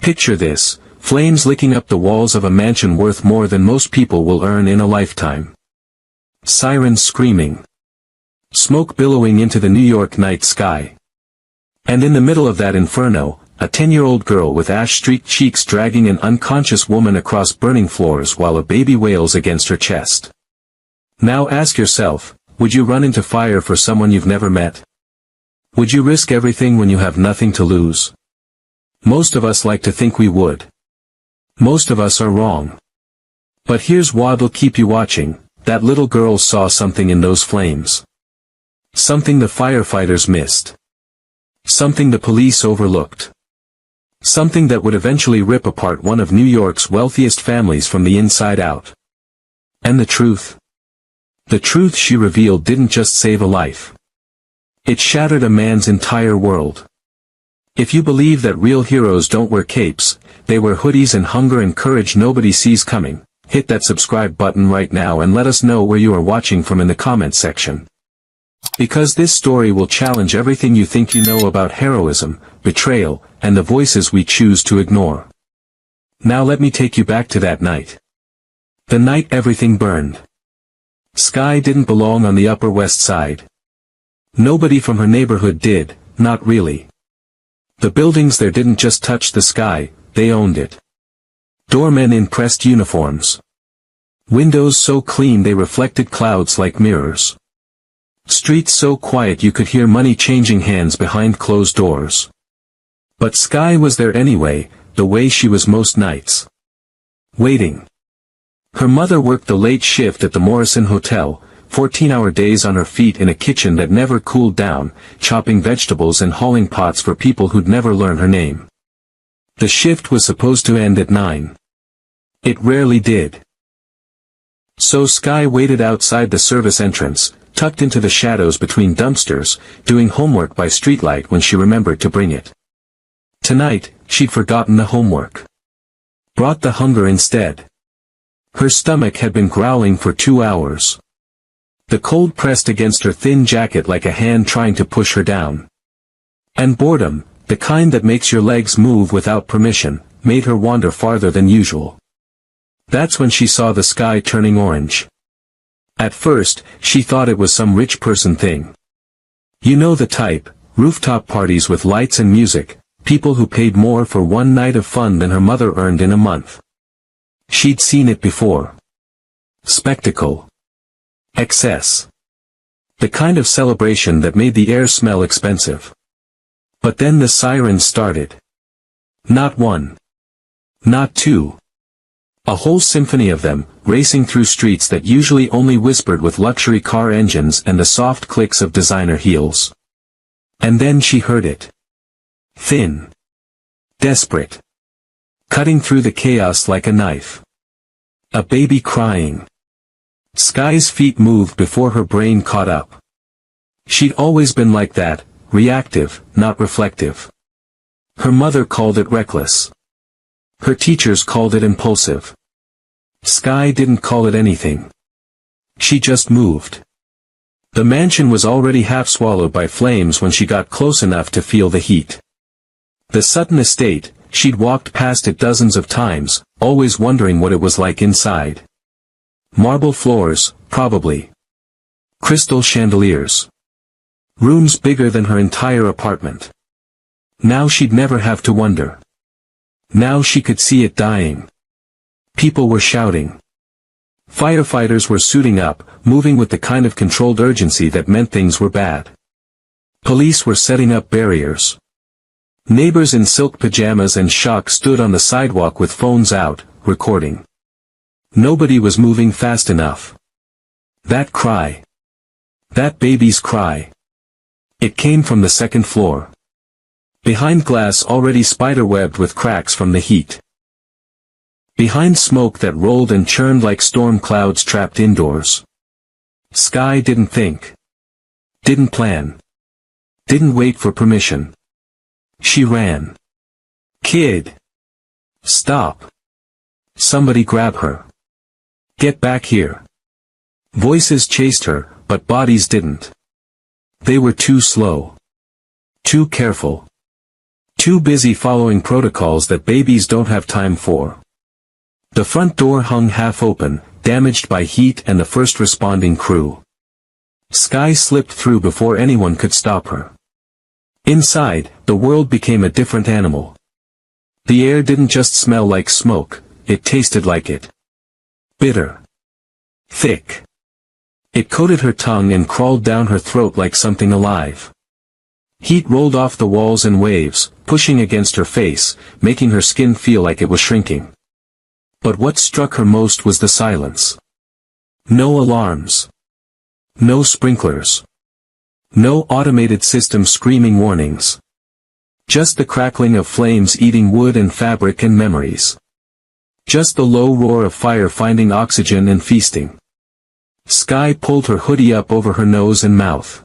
Picture this, flames licking up the walls of a mansion worth more than most people will earn in a lifetime. Sirens screaming. Smoke billowing into the New York night sky. And in the middle of that inferno, a 10-year-old girl with ash-streaked cheeks dragging an unconscious woman across burning floors while a baby wails against her chest. Now ask yourself, would you run into fire for someone you've never met? Would you risk everything when you have nothing to lose? Most of us like to think we would. Most of us are wrong. But here's what'll keep you watching. That little girl saw something in those flames. Something the firefighters missed. Something the police overlooked. Something that would eventually rip apart one of New York's wealthiest families from the inside out. And the truth? The truth she revealed didn't just save a life. It shattered a man's entire world. If you believe that real heroes don't wear capes, they wear hoodies and hunger and courage nobody sees coming, hit that subscribe button right now and let us know where you are watching from in the comments section. Because this story will challenge everything you think you know about heroism, betrayal, and the voices we choose to ignore. Now let me take you back to that night. The night everything burned. Sky didn't belong on the Upper West Side. Nobody from her neighborhood did, not really. The buildings there didn't just touch the sky, they owned it. Doormen in pressed uniforms. Windows so clean they reflected clouds like mirrors. Streets so quiet you could hear money changing hands behind closed doors. But Sky was there anyway, the way she was most nights. Waiting. Her mother worked the late shift at the Morrison Hotel, 14-hour days on her feet in a kitchen that never cooled down, chopping vegetables and hauling pots for people who'd never learn her name. The shift was supposed to end at 9. It rarely did. So Sky waited outside the service entrance, tucked into the shadows between dumpsters, doing homework by streetlight when she remembered to bring it. Tonight, she'd forgotten the homework. Brought the hunger instead. Her stomach had been growling for 2 hours. The cold pressed against her thin jacket like a hand trying to push her down. And boredom, the kind that makes your legs move without permission, made her wander farther than usual. That's when she saw the sky turning orange. At first, she thought it was some rich person thing. You know the type, rooftop parties with lights and music, people who paid more for one night of fun than her mother earned in a month. She'd seen it before. Spectacle. Excess. The kind of celebration that made the air smell expensive. But then the sirens started. Not one. Not two. A whole symphony of them, racing through streets that usually only whispered with luxury car engines and the soft clicks of designer heels. And then she heard it. Thin. Desperate. Cutting through the chaos like a knife. A baby crying. Sky's feet moved before her brain caught up. She'd always been like that, reactive, not reflective. Her mother called it reckless. Her teachers called it impulsive. Sky didn't call it anything. She just moved. The mansion was already half swallowed by flames when she got close enough to feel the heat. The Sutton estate, she'd walked past it dozens of times, always wondering what it was like inside. Marble floors, probably. Crystal chandeliers. Rooms bigger than her entire apartment. Now she'd never have to wonder. Now she could see it dying. People were shouting. Firefighters were suiting up, moving with the kind of controlled urgency that meant things were bad. Police were setting up barriers. Neighbors in silk pajamas and shock stood on the sidewalk with phones out, recording. Nobody was moving fast enough. That cry. That baby's cry. It came from the second floor. Behind glass already spiderwebbed with cracks from the heat. Behind smoke that rolled and churned like storm clouds trapped indoors. Sky didn't think. Didn't plan. Didn't wait for permission. She ran. Kid! Stop! Somebody grab her. Get back here. Voices chased her, but bodies didn't. They were too slow. Too careful. Too busy following protocols that babies don't have time for. The front door hung half open, damaged by heat and the first responding crew. Sky slipped through before anyone could stop her. Inside, the world became a different animal. The air didn't just smell like smoke, it tasted like it. Bitter. Thick. It coated her tongue and crawled down her throat like something alive. Heat rolled off the walls in waves, pushing against her face, making her skin feel like it was shrinking. But what struck her most was the silence. No alarms. No sprinklers. No automated system screaming warnings. Just the crackling of flames eating wood and fabric and memories. Just the low roar of fire finding oxygen and feasting. Sky pulled her hoodie up over her nose and mouth.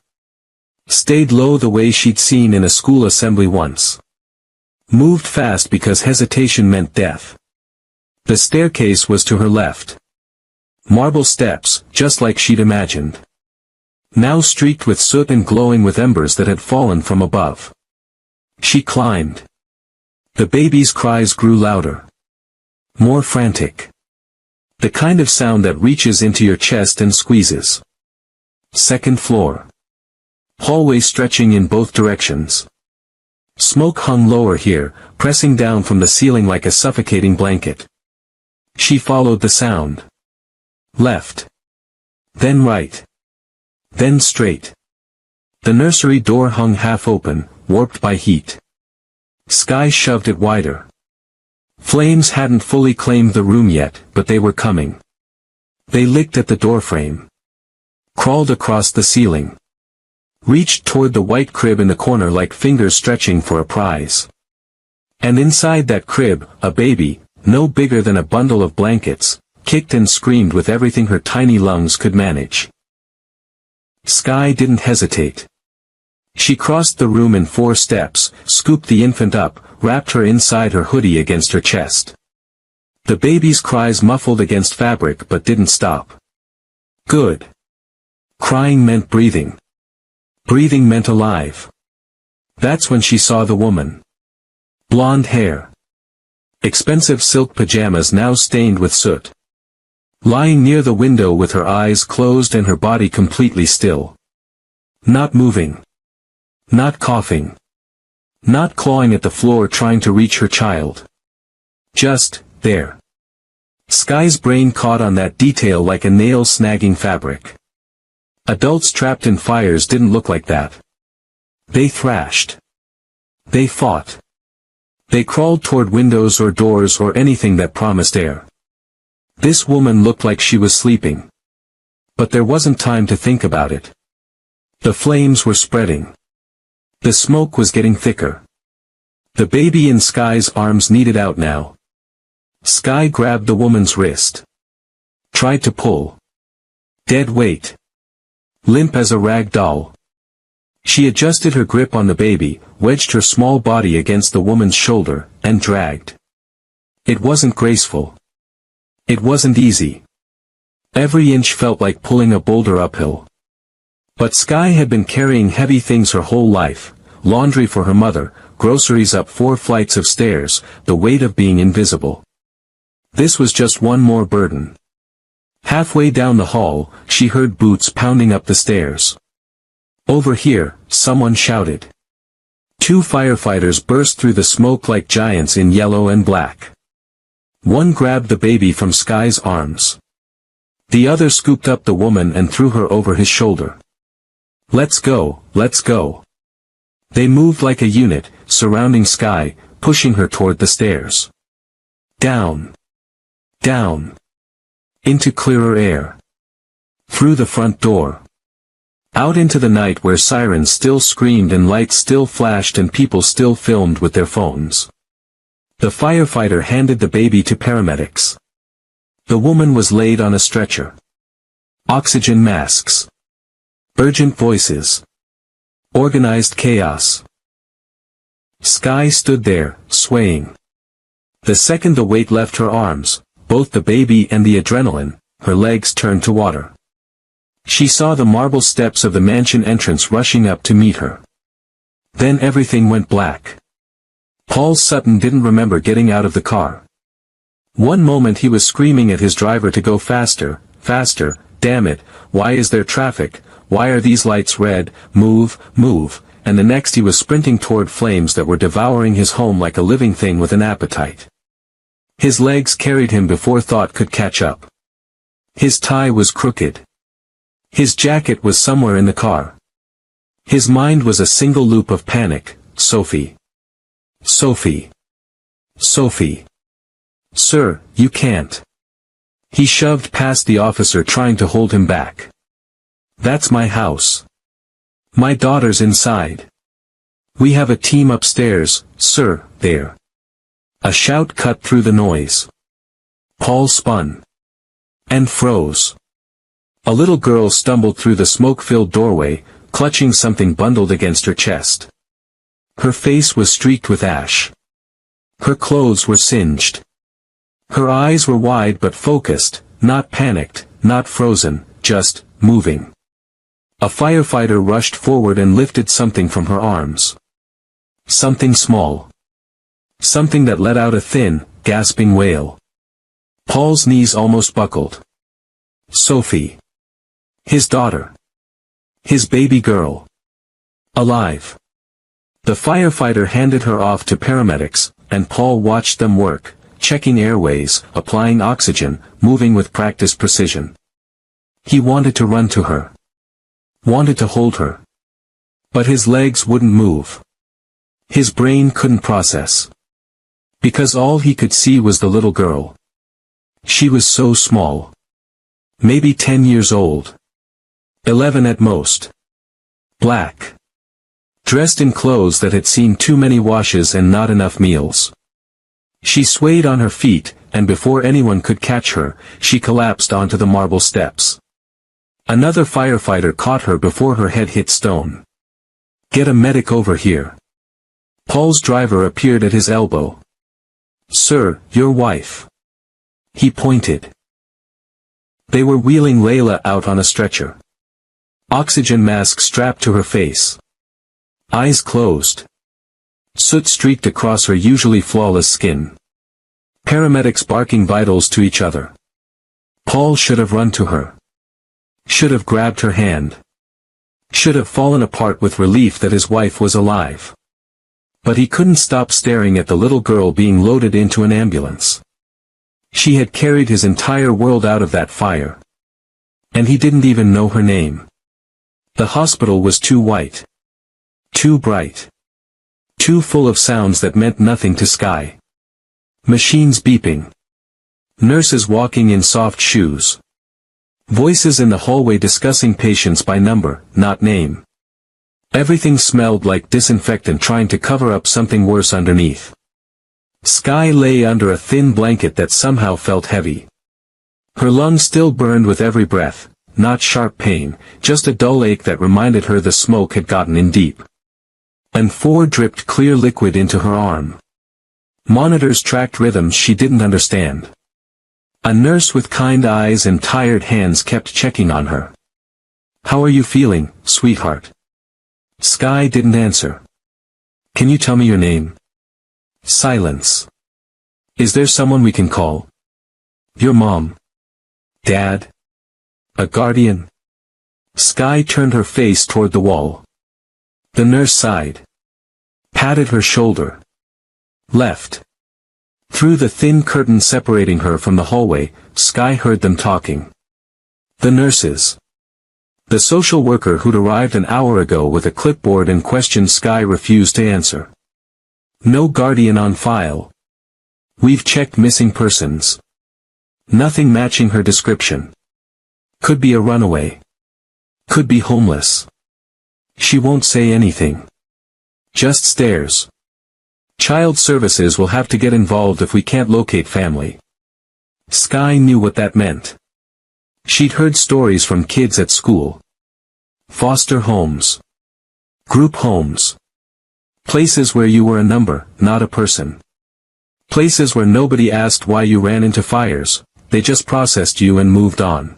Stayed low the way she'd seen in a school assembly once. Moved fast because hesitation meant death. The staircase was to her left. Marble steps, just like she'd imagined. Now streaked with soot and glowing with embers that had fallen from above. She climbed. The baby's cries grew louder. More frantic. The kind of sound that reaches into your chest and squeezes. Second floor. Hallway stretching in both directions. Smoke hung lower here, pressing down from the ceiling like a suffocating blanket. She followed the sound. Left. Then right. Then straight. The nursery door hung half open, warped by heat. Sky shoved it wider. Flames hadn't fully claimed the room yet, but they were coming. They licked at the doorframe. Crawled across the ceiling. Reached toward the white crib in the corner like fingers stretching for a prize. And inside that crib, a baby, no bigger than a bundle of blankets, kicked and screamed with everything her tiny lungs could manage. Sky didn't hesitate. She crossed the room in 4 steps, scooped the infant up, wrapped her inside her hoodie against her chest. The baby's cries muffled against fabric but didn't stop. Good. Crying meant breathing. Breathing meant alive. That's when she saw the woman. Blonde hair. Expensive silk pajamas now stained with soot. Lying near the window with her eyes closed and her body completely still. Not moving. Not coughing. Not clawing at the floor trying to reach her child. Just, there. Sky's brain caught on that detail like a nail snagging fabric. Adults trapped in fires didn't look like that. They thrashed. They fought. They crawled toward windows or doors or anything that promised air. This woman looked like she was sleeping. But there wasn't time to think about it. The flames were spreading. The smoke was getting thicker. The baby in Sky's arms needed out now. Sky grabbed the woman's wrist. Tried to pull. Dead weight. Limp as a rag doll. She adjusted her grip on the baby, wedged her small body against the woman's shoulder, and dragged. It wasn't graceful. It wasn't easy. Every inch felt like pulling a boulder uphill. But Sky had been carrying heavy things her whole life, laundry for her mother, groceries up 4 flights of stairs, the weight of being invisible. This was just one more burden. Halfway down the hall, she heard boots pounding up the stairs. Over here, someone shouted. 2 firefighters burst through the smoke like giants in yellow and black. One grabbed the baby from Sky's arms. The other scooped up the woman and threw her over his shoulder. Let's go, let's go. They moved like a unit, surrounding Sky, pushing her toward the stairs. Down. Down. Into clearer air. Through the front door. Out into the night where sirens still screamed and lights still flashed and people still filmed with their phones. The firefighter handed the baby to paramedics. The woman was laid on a stretcher. Oxygen masks. Urgent voices. Organized chaos. Sky stood there, swaying. The second the weight left her arms, both the baby and the adrenaline, her legs turned to water. She saw the marble steps of the mansion entrance rushing up to meet her. Then everything went black. Paul Sutton didn't remember getting out of the car. One moment he was screaming at his driver to go faster, faster, damn it, why is there traffic, why are these lights red, move, move, and the next he was sprinting toward flames that were devouring his home like a living thing with an appetite. His legs carried him before thought could catch up. His tie was crooked. His jacket was somewhere in the car. His mind was a single loop of panic. Sophie. Sophie. Sophie. Sir, you can't. He shoved past the officer trying to hold him back. That's my house. My daughter's inside. We have a team upstairs, sir, there. A shout cut through the noise. Paul spun. And froze. A little girl stumbled through the smoke-filled doorway, clutching something bundled against her chest. Her face was streaked with ash. Her clothes were singed. Her eyes were wide but focused, not panicked, not frozen, just moving. A firefighter rushed forward and lifted something from her arms. Something small. Something that let out a thin, gasping wail. Paul's knees almost buckled. Sophie. His daughter. His baby girl. Alive. The firefighter handed her off to paramedics, and Paul watched them work, checking airways, applying oxygen, moving with practiced precision. He wanted to run to her. Wanted to hold her. But his legs wouldn't move. His brain couldn't process. Because all he could see was the little girl. She was so small. Maybe 10 years old. 11 at most. Black. Dressed in clothes that had seen too many washes and not enough meals. She swayed on her feet, and before anyone could catch her, she collapsed onto the marble steps. Another firefighter caught her before her head hit stone. Get a medic over here. Paul's driver appeared at his elbow. Sir, your wife. He pointed. They were wheeling Layla out on a stretcher. Oxygen mask strapped to her face. Eyes closed. Soot streaked across her usually flawless skin. Paramedics barking vitals to each other. Paul should have run to her. Should have grabbed her hand. Should have fallen apart with relief that his wife was alive. But he couldn't stop staring at the little girl being loaded into an ambulance. She had carried his entire world out of that fire. And he didn't even know her name. The hospital was too white. Too bright. Too full of sounds that meant nothing to Sky. Machines beeping. Nurses walking in soft shoes. Voices in the hallway discussing patients by number, not name. Everything smelled like disinfectant trying to cover up something worse underneath. Sky lay under a thin blanket that somehow felt heavy. Her lungs still burned with every breath, not sharp pain, just a dull ache that reminded her the smoke had gotten in deep. And 4 dripped clear liquid into her arm. Monitors tracked rhythms she didn't understand. A nurse with kind eyes and tired hands kept checking on her. How are you feeling, sweetheart? Sky didn't answer. Can you tell me your name? Silence. Is there someone we can call? Your mom? Dad? A guardian? Sky turned her face toward the wall. The nurse sighed. Patted her shoulder. Left. Through the thin curtain separating her from the hallway, Sky heard them talking. The nurses. The social worker who'd arrived an hour ago with a clipboard and questioned Sky refused to answer. No guardian on file. We've checked missing persons. Nothing matching her description. Could be a runaway. Could be homeless. She won't say anything. Just stares. Child services will have to get involved if we can't locate family. Sky knew what that meant. She'd heard stories from kids at school. Foster homes. Group homes. Places where you were a number, not a person. Places where nobody asked why you ran into fires, they just processed you and moved on.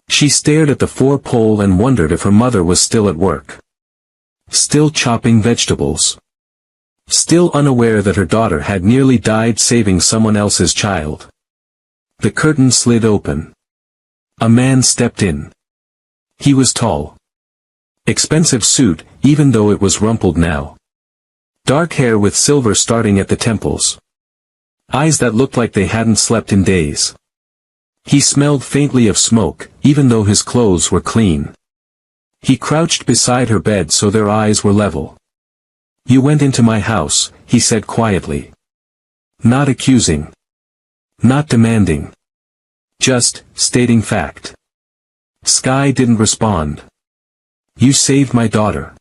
She stared at the 4-pole and wondered if her mother was still at work. Still chopping vegetables. still unaware that her daughter had nearly died saving someone else's child. The curtain slid open. A man stepped in. He was tall. Expensive suit, even though it was rumpled now. Dark hair with silver starting at the temples. Eyes that looked like they hadn't slept in days. He smelled faintly of smoke, even though his clothes were clean. He crouched beside her bed so their eyes were level. "You went into my house," he said quietly. Not accusing. Not demanding. Just, stating fact. Sky didn't respond. "You saved my daughter."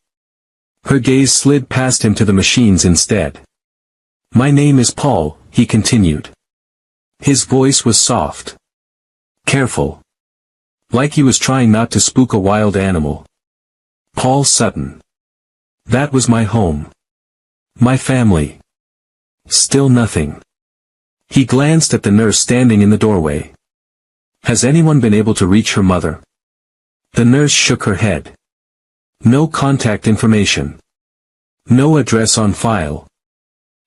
Her gaze slid past him to the machines instead. "My name is Paul," he continued. His voice was soft. Careful. Like he was trying not to spook a wild animal. "Paul Sutton. That was my home. My family." Still nothing. He glanced at the nurse standing in the doorway. "Has anyone been able to reach her mother?" The nurse shook her head. "No contact information. No address on file.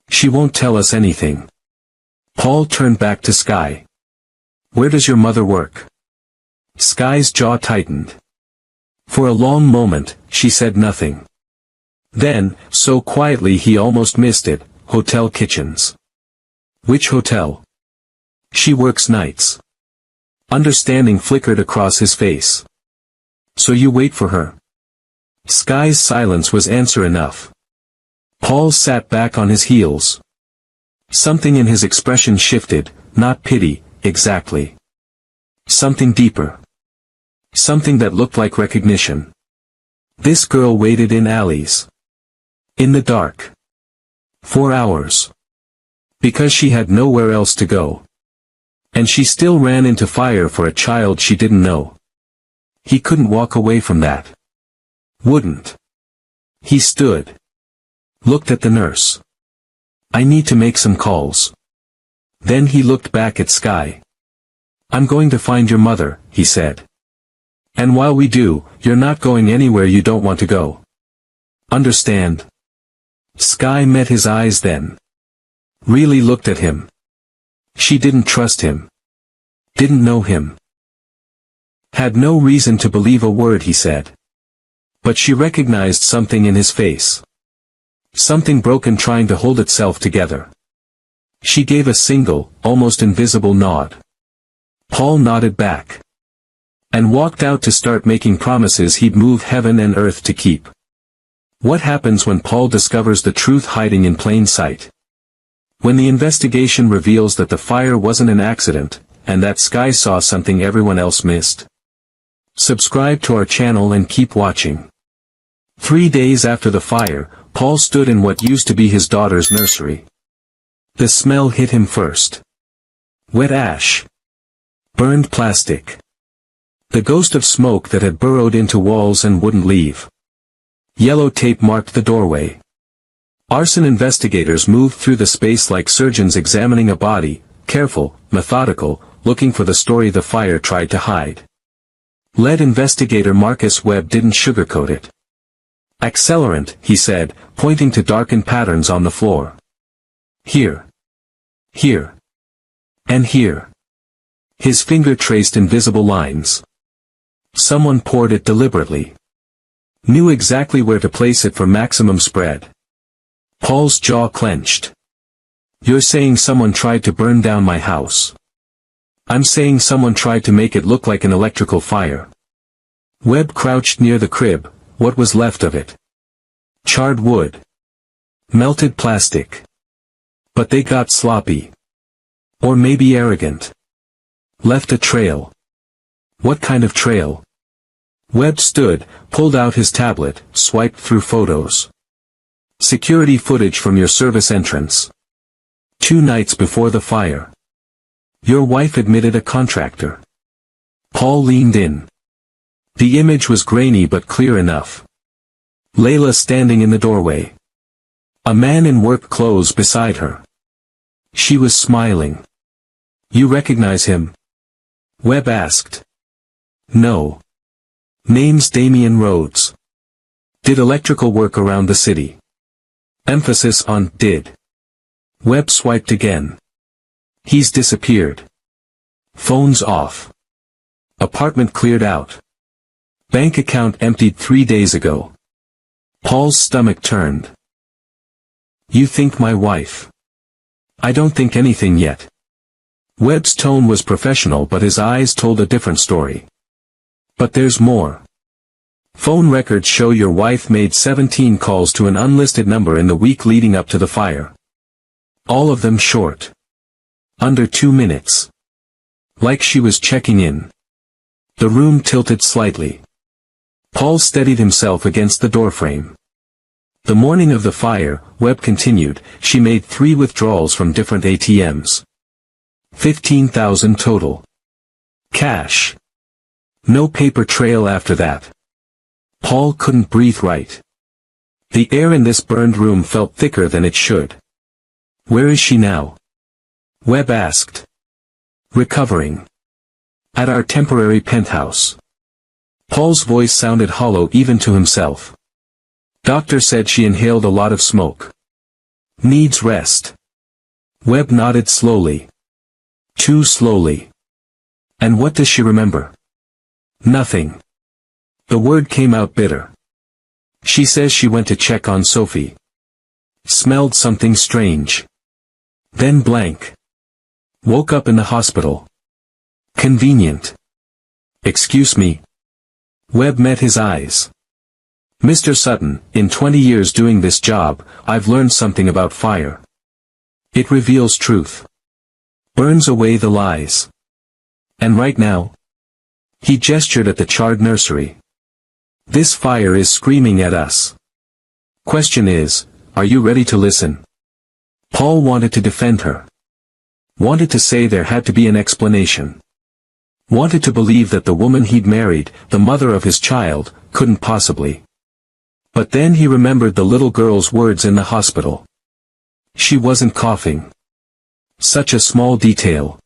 She won't tell us anything." Paul turned back to Sky. "Where does your mother work?" Sky's jaw tightened. For a long moment, she said nothing. Then, so quietly he almost missed it, "Hotel kitchens." "Which hotel?" "She works nights." Understanding flickered across his face. "So you wait for her?" Sky's silence was answer enough. Paul sat back on his heels. Something in his expression shifted, not pity, exactly. Something deeper. Something that looked like recognition. This girl waited in alleys. In the dark. For hours. Because she had nowhere else to go. And she still ran into fire for a child she didn't know. He couldn't walk away from that. Wouldn't. He stood. Looked at the nurse. "I need to make some calls." Then he looked back at Sky. "I'm going to find your mother," he said. "And while we do, you're not going anywhere you don't want to go. Understand?" Sky met his eyes then. Really looked at him. She didn't trust him. Didn't know him. Had no reason to believe a word he said. But she recognized something in his face. Something broken trying to hold itself together. She gave a single, almost invisible nod. Paul nodded back. And walked out to start making promises he'd move heaven and earth to keep. What happens when Paul discovers the truth hiding in plain sight? When the investigation reveals that the fire wasn't an accident, and that Sky saw something everyone else missed? Subscribe to our channel and keep watching. 3 days after the fire, Paul stood in what used to be his daughter's nursery. The smell hit him first. Wet ash. Burned plastic. The ghost of smoke that had burrowed into walls and wouldn't leave. Yellow tape marked the doorway. Arson investigators moved through the space like surgeons examining a body, careful, methodical, looking for the story the fire tried to hide. Lead investigator Marcus Webb didn't sugarcoat it. "Accelerant," he said, pointing to darkened patterns on the floor. "Here. Here. And here." His finger traced invisible lines. Someone poured it deliberately. Knew exactly where to place it for maximum spread. Paul's jaw clenched. "You're saying someone tried to burn down my house." "I'm saying someone tried to make it look like an electrical fire." Webb crouched near the crib, what was left of it. Charred wood. Melted plastic. But they got sloppy. Or maybe arrogant. Left a trail. What kind of trail? Webb stood, pulled out his tablet, swiped through photos. Security footage from your service entrance. 2 nights before the fire. Your wife admitted a contractor. Paul leaned in. The image was grainy but clear enough. Layla standing in the doorway. A man in work clothes beside her. She was smiling. "You recognize him?" Webb asked. "No. Name's Damian Rhodes. Did electrical work around the city. Emphasis on did. Webb swiped again. He's disappeared. Phone's off. Apartment cleared out. Bank account emptied 3 days ago. Paul's stomach turned. You think my wife? I don't think anything yet. Webb's tone was professional, but his eyes told a different story. But there's more. Phone records show your wife made 17 calls to an unlisted number in the week leading up to the fire. All of them short. Under 2 minutes. Like she was checking in. The room tilted slightly. Paul steadied himself against the doorframe. The morning of the fire, Webb continued, she made 3 withdrawals from different ATMs. 15,000 total. Cash. No paper trail after that. Paul couldn't breathe right. The air in this burned room felt thicker than it should. Where is she now? Webb asked. Recovering. At our temporary penthouse. Paul's voice sounded hollow even to himself. Doctor said she inhaled a lot of smoke. Needs rest. Webb nodded slowly. Too slowly. And what does she remember? Nothing. The word came out bitter. She says she went to check on Sophie. Smelled something strange. Then blank. Woke up in the hospital. Convenient. Excuse me. Webb met his eyes. Mr. Sutton, in 20 years doing this job, I've learned something about fire. It reveals truth. Burns away the lies. And right now? He gestured at the charred nursery. This fire is screaming at us. Question is, are you ready to listen? Paul wanted to defend her. Wanted to say there had to be an explanation. Wanted to believe that the woman he'd married, the mother of his child, couldn't possibly. But then he remembered the little girl's words in the hospital. She wasn't coughing. Such a small detail.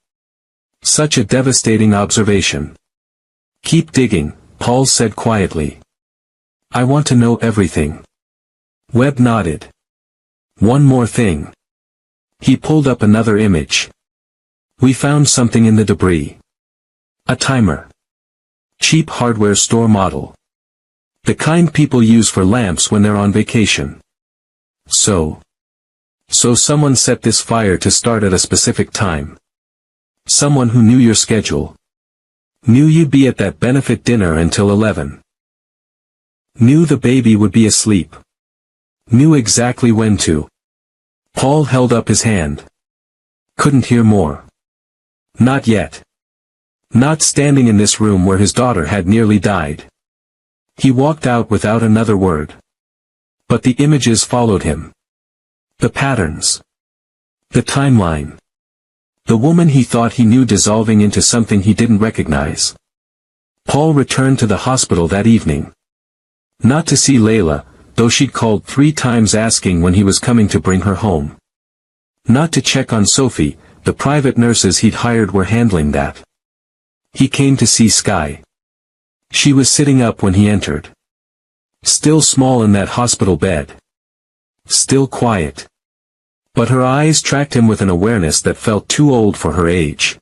Such a devastating observation. Keep digging, Paul said quietly. I want to know everything. Webb nodded. One more thing. He pulled up another image. We found something in the debris. A timer. Cheap hardware store model. The kind people use for lamps when they're on vacation. So someone set this fire to start at a specific time. Someone who knew your schedule. Knew you'd be at that benefit dinner until 11. Knew the baby would be asleep. Knew exactly when to. Paul held up his hand. Couldn't hear more. Not yet. Not standing in this room where his daughter had nearly died. He walked out without another word. But the images followed him. The patterns. The timeline. The woman he thought he knew dissolving into something he didn't recognize. Paul returned to the hospital that evening. Not to see Layla, though she'd called 3 times asking when he was coming to bring her home. Not to check on Sophie, the private nurses he'd hired were handling that. He came to see Skye. She was sitting up when he entered. Still small in that hospital bed. Still quiet. But her eyes tracked him with an awareness that felt too old for her age.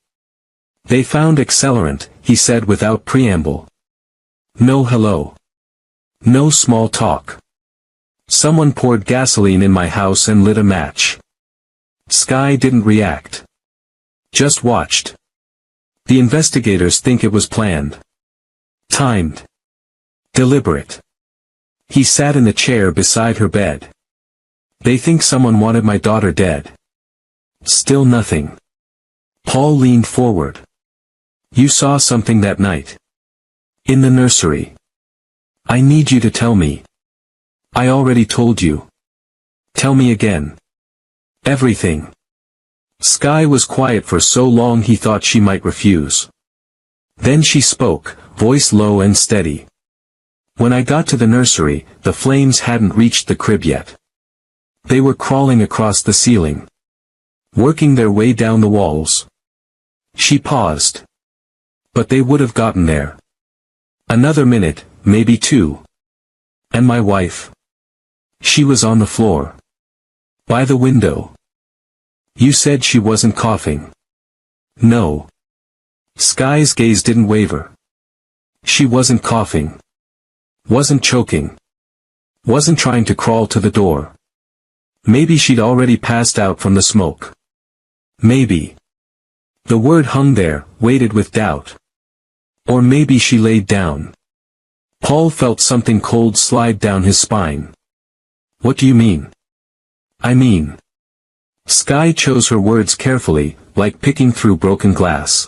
They found accelerant, he said without preamble. No hello. No small talk. Someone poured gasoline in my house and lit a match. Skye didn't react. Just watched. The investigators think it was planned. Timed. Deliberate. He sat in the chair beside her bed. They think someone wanted my daughter dead. Still nothing. Paul leaned forward. You saw something that night. In the nursery. I need you to tell me. I already told you. Tell me again. Everything. Skye was quiet for so long he thought she might refuse. Then she spoke, voice low and steady. When I got to the nursery, the flames hadn't reached the crib yet. They were crawling across the ceiling. Working their way down the walls. She paused. But they would have gotten there. Another minute, maybe 2. And my wife? She was on the floor. By the window. You said she wasn't coughing. No. Sky's gaze didn't waver. She wasn't coughing. Wasn't choking. Wasn't trying to crawl to the door. Maybe she'd already passed out from the smoke. Maybe. The word hung there, weighted with doubt. Or maybe she laid down. Paul felt something cold slide down his spine. What do you mean? I mean. Sky chose her words carefully, like picking through broken glass.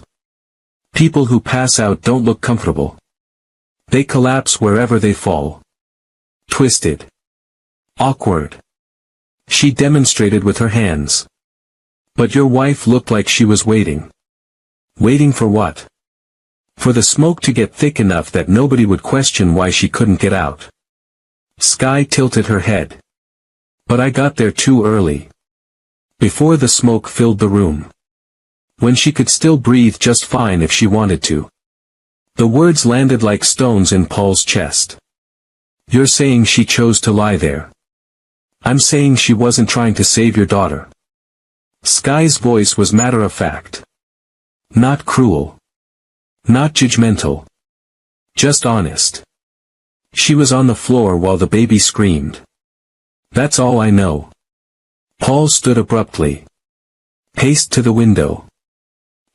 People who pass out don't look comfortable. They collapse wherever they fall. Twisted. Awkward. She demonstrated with her hands. But your wife looked like she was waiting. Waiting for what? For the smoke to get thick enough that nobody would question why she couldn't get out. Sky tilted her head. But I got there too early. Before the smoke filled the room. When she could still breathe just fine if she wanted to. The words landed like stones in Paul's chest. You're saying she chose to lie there. I'm saying she wasn't trying to save your daughter. Sky's voice was matter-of-fact. Not cruel. Not judgmental. Just honest. She was on the floor while the baby screamed. That's all I know. Paul stood abruptly. Paced to the window.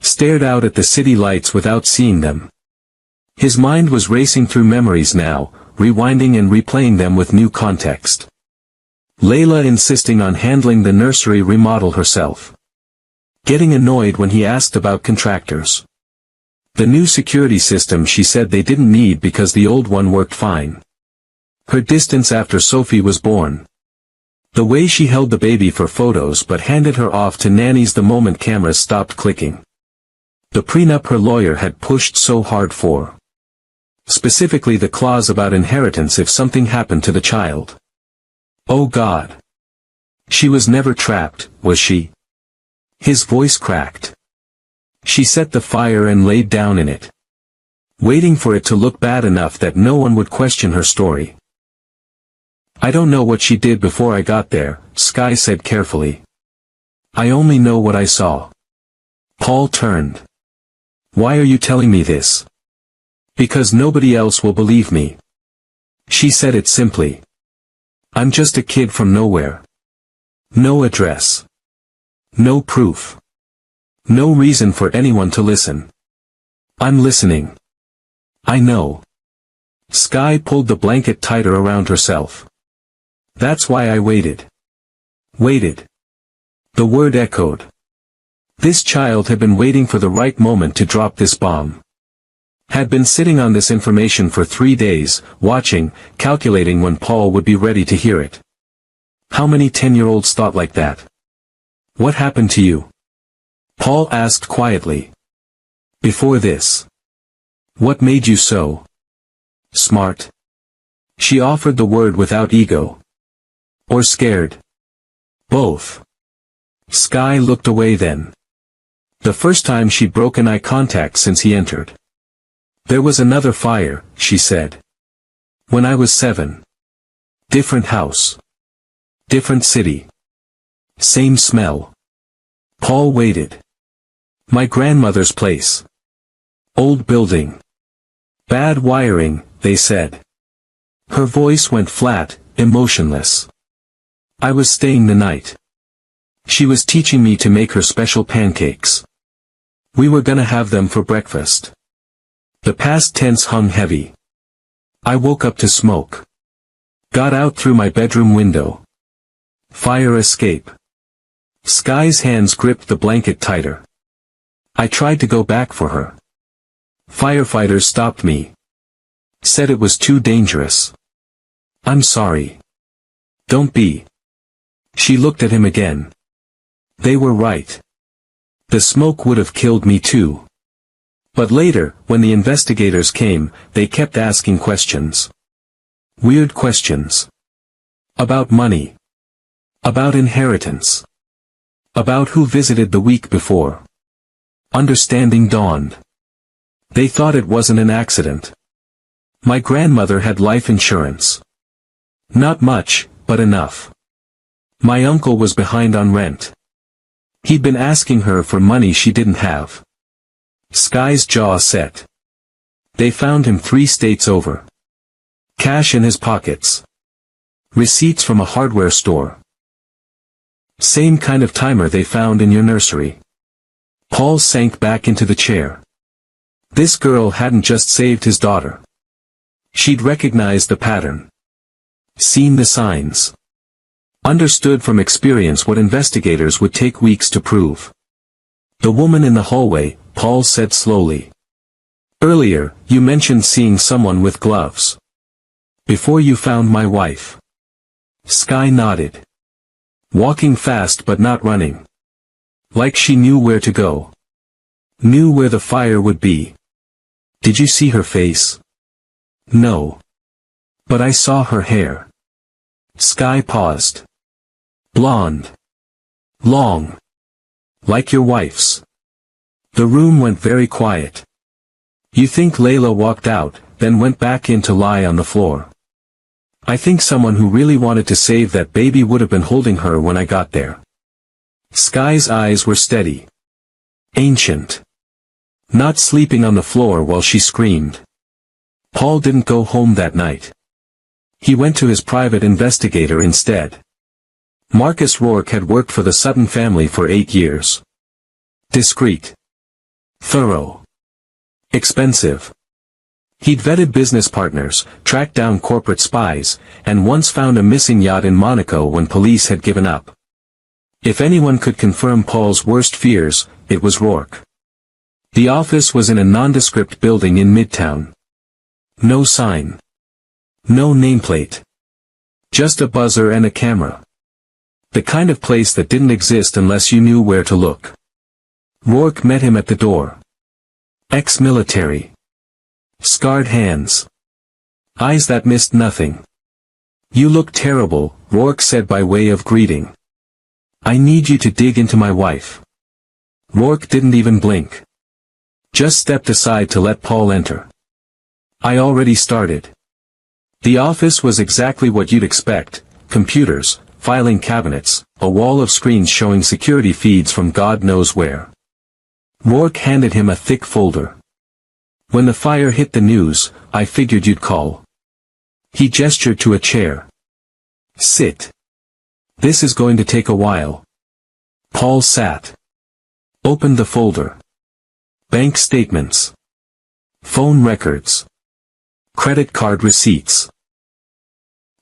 Stared out at the city lights without seeing them. His mind was racing through memories now, rewinding and replaying them with new context. Layla insisting on handling the nursery remodel herself. Getting annoyed when he asked about contractors. The new security system she said they didn't need because the old one worked fine. Her distance after Sophie was born. The way she held the baby for photos but handed her off to nannies the moment cameras stopped clicking. The prenup her lawyer had pushed so hard for. Specifically the clause about inheritance if something happened to the child. Oh God. She was never trapped, was she? His voice cracked. She set the fire and laid down in it. Waiting for it to look bad enough that no one would question her story. I don't know what she did before I got there, Sky said carefully. I only know what I saw. Paul turned. Why are you telling me this? Because nobody else will believe me. She said it simply. I'm just a kid from nowhere. No address. No proof. No reason for anyone to listen. I'm listening. I know. Sky pulled the blanket tighter around herself. That's why I waited. Waited. The word echoed. This child had been waiting for the right moment to drop this bomb. Had been sitting on this information for 3 days, watching, calculating when Paul would be ready to hear it. How many 10-year-olds thought like that? What happened to you? Paul asked quietly. Before this. What made you so smart? She offered the word without ego. Or scared? Both. Sky looked away then. The first time she'd broken eye contact since he entered. There was another fire, she said. When I was 7. Different house. Different city. Same smell. Paul waited. My grandmother's place. Old building. Bad wiring, they said. Her voice went flat, emotionless. I was staying the night. She was teaching me to make her special pancakes. We were gonna have them for breakfast. The past tense hung heavy. I woke up to smoke. Got out through my bedroom window. Fire escape. Sky's hands gripped the blanket tighter. I tried to go back for her. Firefighters stopped me. Said it was too dangerous. I'm sorry. Don't be. She looked at him again. They were right. The smoke would have killed me too. But later, when the investigators came, they kept asking questions. Weird questions. About money. About inheritance. About who visited the week before. Understanding dawned. They thought it wasn't an accident. My grandmother had life insurance. Not much, but enough. My uncle was behind on rent. He'd been asking her for money she didn't have. Sky's jaw set. They found him 3 states over. Cash in his pockets. Receipts from a hardware store. Same kind of timer they found in your nursery. Paul sank back into the chair. This girl hadn't just saved his daughter. She'd recognized the pattern. Seen the signs. Understood from experience what investigators would take weeks to prove. The woman in the hallway, Paul said slowly. Earlier, you mentioned seeing someone with gloves. Before you found my wife. Sky nodded. Walking fast but not running. Like she knew where to go. Knew where the fire would be. Did you see her face? No. But I saw her hair. Sky paused. Blonde. Long. Like your wife's. The room went very quiet. You think Layla walked out, then went back in to lie on the floor. I think someone who really wanted to save that baby would have been holding her when I got there. Sky's eyes were steady. Ancient. Not sleeping on the floor while she screamed. Paul didn't go home that night. He went to his private investigator instead. Marcus Rourke had worked for the Sutton family for 8 years. Discreet. Thorough. Expensive. He'd vetted business partners, tracked down corporate spies, and once found a missing yacht in Monaco when police had given up. If anyone could confirm Paul's worst fears, it was Rourke. The office was in a nondescript building in Midtown. No sign. No nameplate. Just a buzzer and a camera. The kind of place that didn't exist unless you knew where to look. Rourke met him at the door. Ex-military. Scarred hands. Eyes that missed nothing. You look terrible, Rourke said by way of greeting. I need you to dig into my wife. Rourke didn't even blink. Just stepped aside to let Paul enter. I already started. The office was exactly what you'd expect, computers, filing cabinets, a wall of screens showing security feeds from God knows where. Rourke handed him a thick folder. When the fire hit the news, I figured you'd call. He gestured to a chair. Sit. This is going to take a while. Paul sat. Opened the folder. Bank statements. Phone records. Credit card receipts.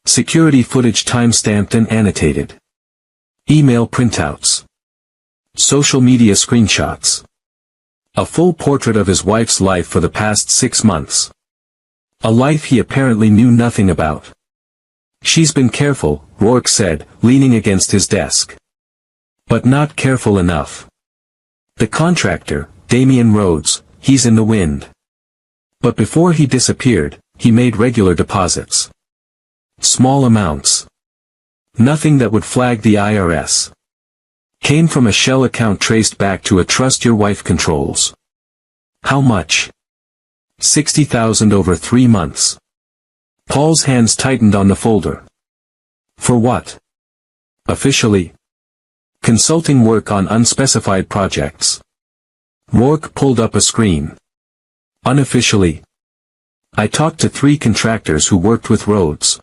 Security footage time-stamped and annotated. Email printouts. Social media screenshots. A full portrait of his wife's life for the past 6 months. A life he apparently knew nothing about. She's been careful, Rourke said, leaning against his desk. But not careful enough. The contractor, Damian Rhodes, he's in the wind. But before he disappeared, he made regular deposits. Small amounts. Nothing that would flag the IRS. Came from a shell account traced back to a trust your wife controls. How much? 60,000 over 3 months. Paul's hands tightened on the folder. For what? Officially. Consulting work on unspecified projects. Rourke pulled up a screen. Unofficially. I talked to 3 contractors who worked with Rhodes.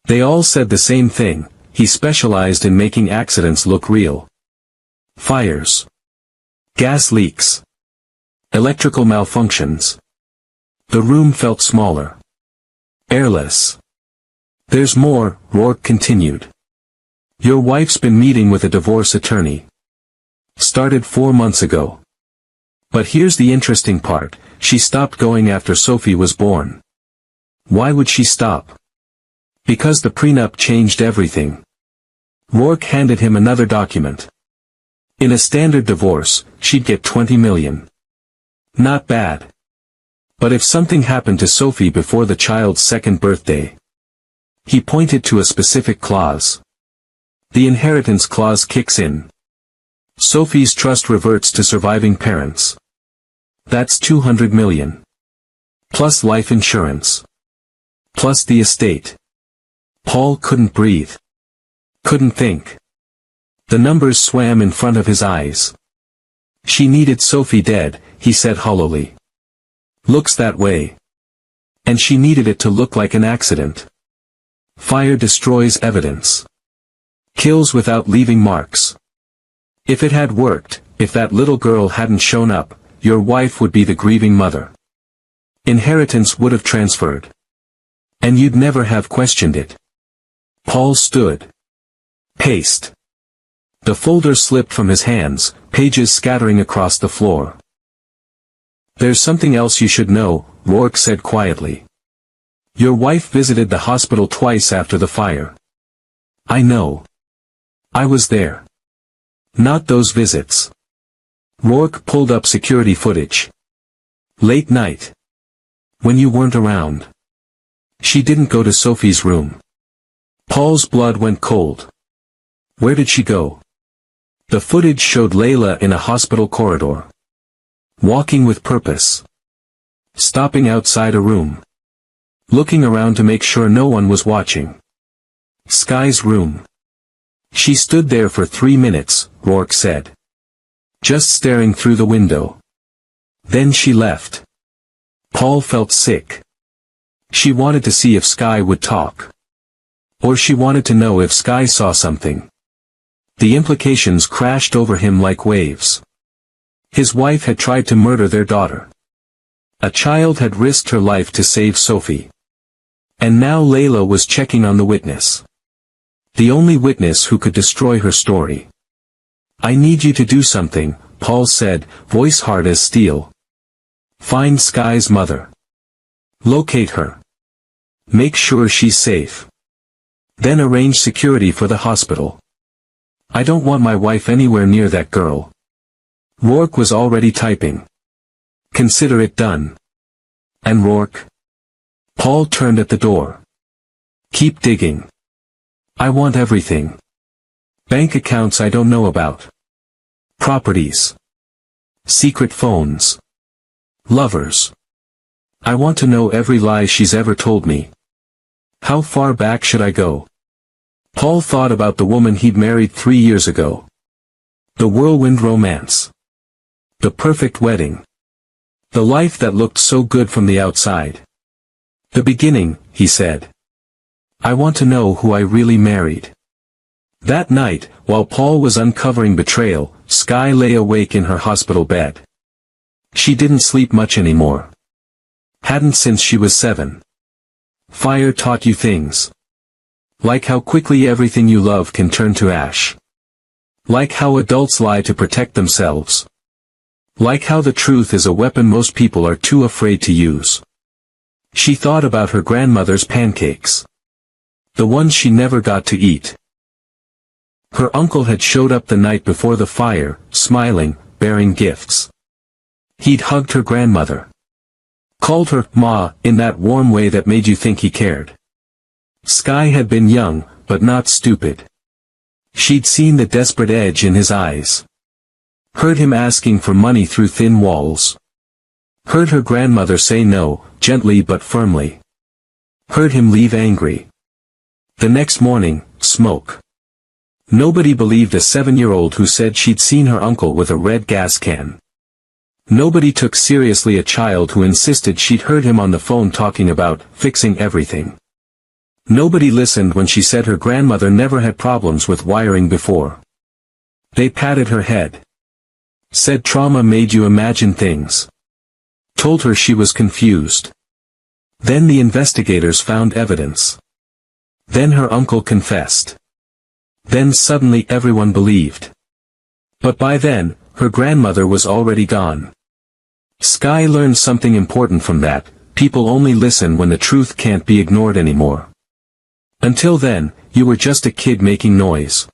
They all said the same thing, he specialized in making accidents look real. Fires. Gas leaks. Electrical malfunctions. The room felt smaller. Airless. There's more, Rourke continued. Your wife's been meeting with a divorce attorney. Started 4 months ago. But here's the interesting part, she stopped going after Sophie was born. Why would she stop? Because the prenup changed everything. Rourke handed him another document. In a standard divorce, she'd get 20 million. Not bad. But if something happened to Sophie before the child's 2nd birthday. He pointed to a specific clause. The inheritance clause kicks in. Sophie's trust reverts to surviving parents. That's 200 million. Plus life insurance. Plus the estate. Paul couldn't breathe. Couldn't think. The numbers swam in front of his eyes. She needed Sophie dead, he said hollowly. Looks that way. And she needed it to look like an accident. Fire destroys evidence. Kills without leaving marks. If it had worked, if that little girl hadn't shown up, your wife would be the grieving mother. Inheritance would have transferred. And you'd never have questioned it. Paul stood. Paste. The folder slipped from his hands, pages scattering across the floor. There's something else you should know, Rourke said quietly. Your wife visited the hospital twice after the fire. I know. I was there. Not those visits. Rourke pulled up security footage. Late night. When you weren't around. She didn't go to Sophie's room. Paul's blood went cold. Where did she go? The footage showed Layla in a hospital corridor. Walking with purpose. Stopping outside a room. Looking around to make sure no one was watching. Sky's room. She stood there for 3 minutes, Rourke said. Just staring through the window. Then she left. Paul felt sick. She wanted to see if Sky would talk. Or she wanted to know if Sky saw something. The implications crashed over him like waves. His wife had tried to murder their daughter. A child had risked her life to save Sophie. And now Layla was checking on the witness. The only witness who could destroy her story. I need you to do something, Paul said, voice hard as steel. Find Sky's mother. Locate her. Make sure she's safe. Then arrange security for the hospital. I don't want my wife anywhere near that girl. Rourke was already typing. Consider it done. And Rourke? Paul turned at the door. Keep digging. I want everything. Bank accounts I don't know about. Properties. Secret phones. Lovers. I want to know every lie she's ever told me. How far back should I go? Paul thought about the woman he'd married 3 years ago. The whirlwind romance. The perfect wedding. The life that looked so good from the outside. The beginning, he said. I want to know who I really married. That night, while Paul was uncovering betrayal, Sky lay awake in her hospital bed. She didn't sleep much anymore. Hadn't since she was 7. Fire taught you things. Like how quickly everything you love can turn to ash. Like how adults lie to protect themselves. Like how the truth is a weapon most people are too afraid to use. She thought about her grandmother's pancakes. The ones she never got to eat. Her uncle had showed up the night before the fire, smiling, bearing gifts. He'd hugged her grandmother. Called her Ma in that warm way that made you think he cared. Sky had been young, but not stupid. She'd seen the desperate edge in his eyes. Heard him asking for money through thin walls. Heard her grandmother say no, gently but firmly. Heard him leave angry. The next morning, smoke. Nobody believed a 7-year-old who said she'd seen her uncle with a red gas can. Nobody took seriously a child who insisted she'd heard him on the phone talking about fixing everything. Nobody listened when she said her grandmother never had problems with wiring before. They patted her head. Said trauma made you imagine things. Told her she was confused. Then the investigators found evidence. Then her uncle confessed. Then suddenly everyone believed. But by then, her grandmother was already gone. Sky learned something important from that: people only listen when the truth can't be ignored anymore. Until then, you were just a kid making noise.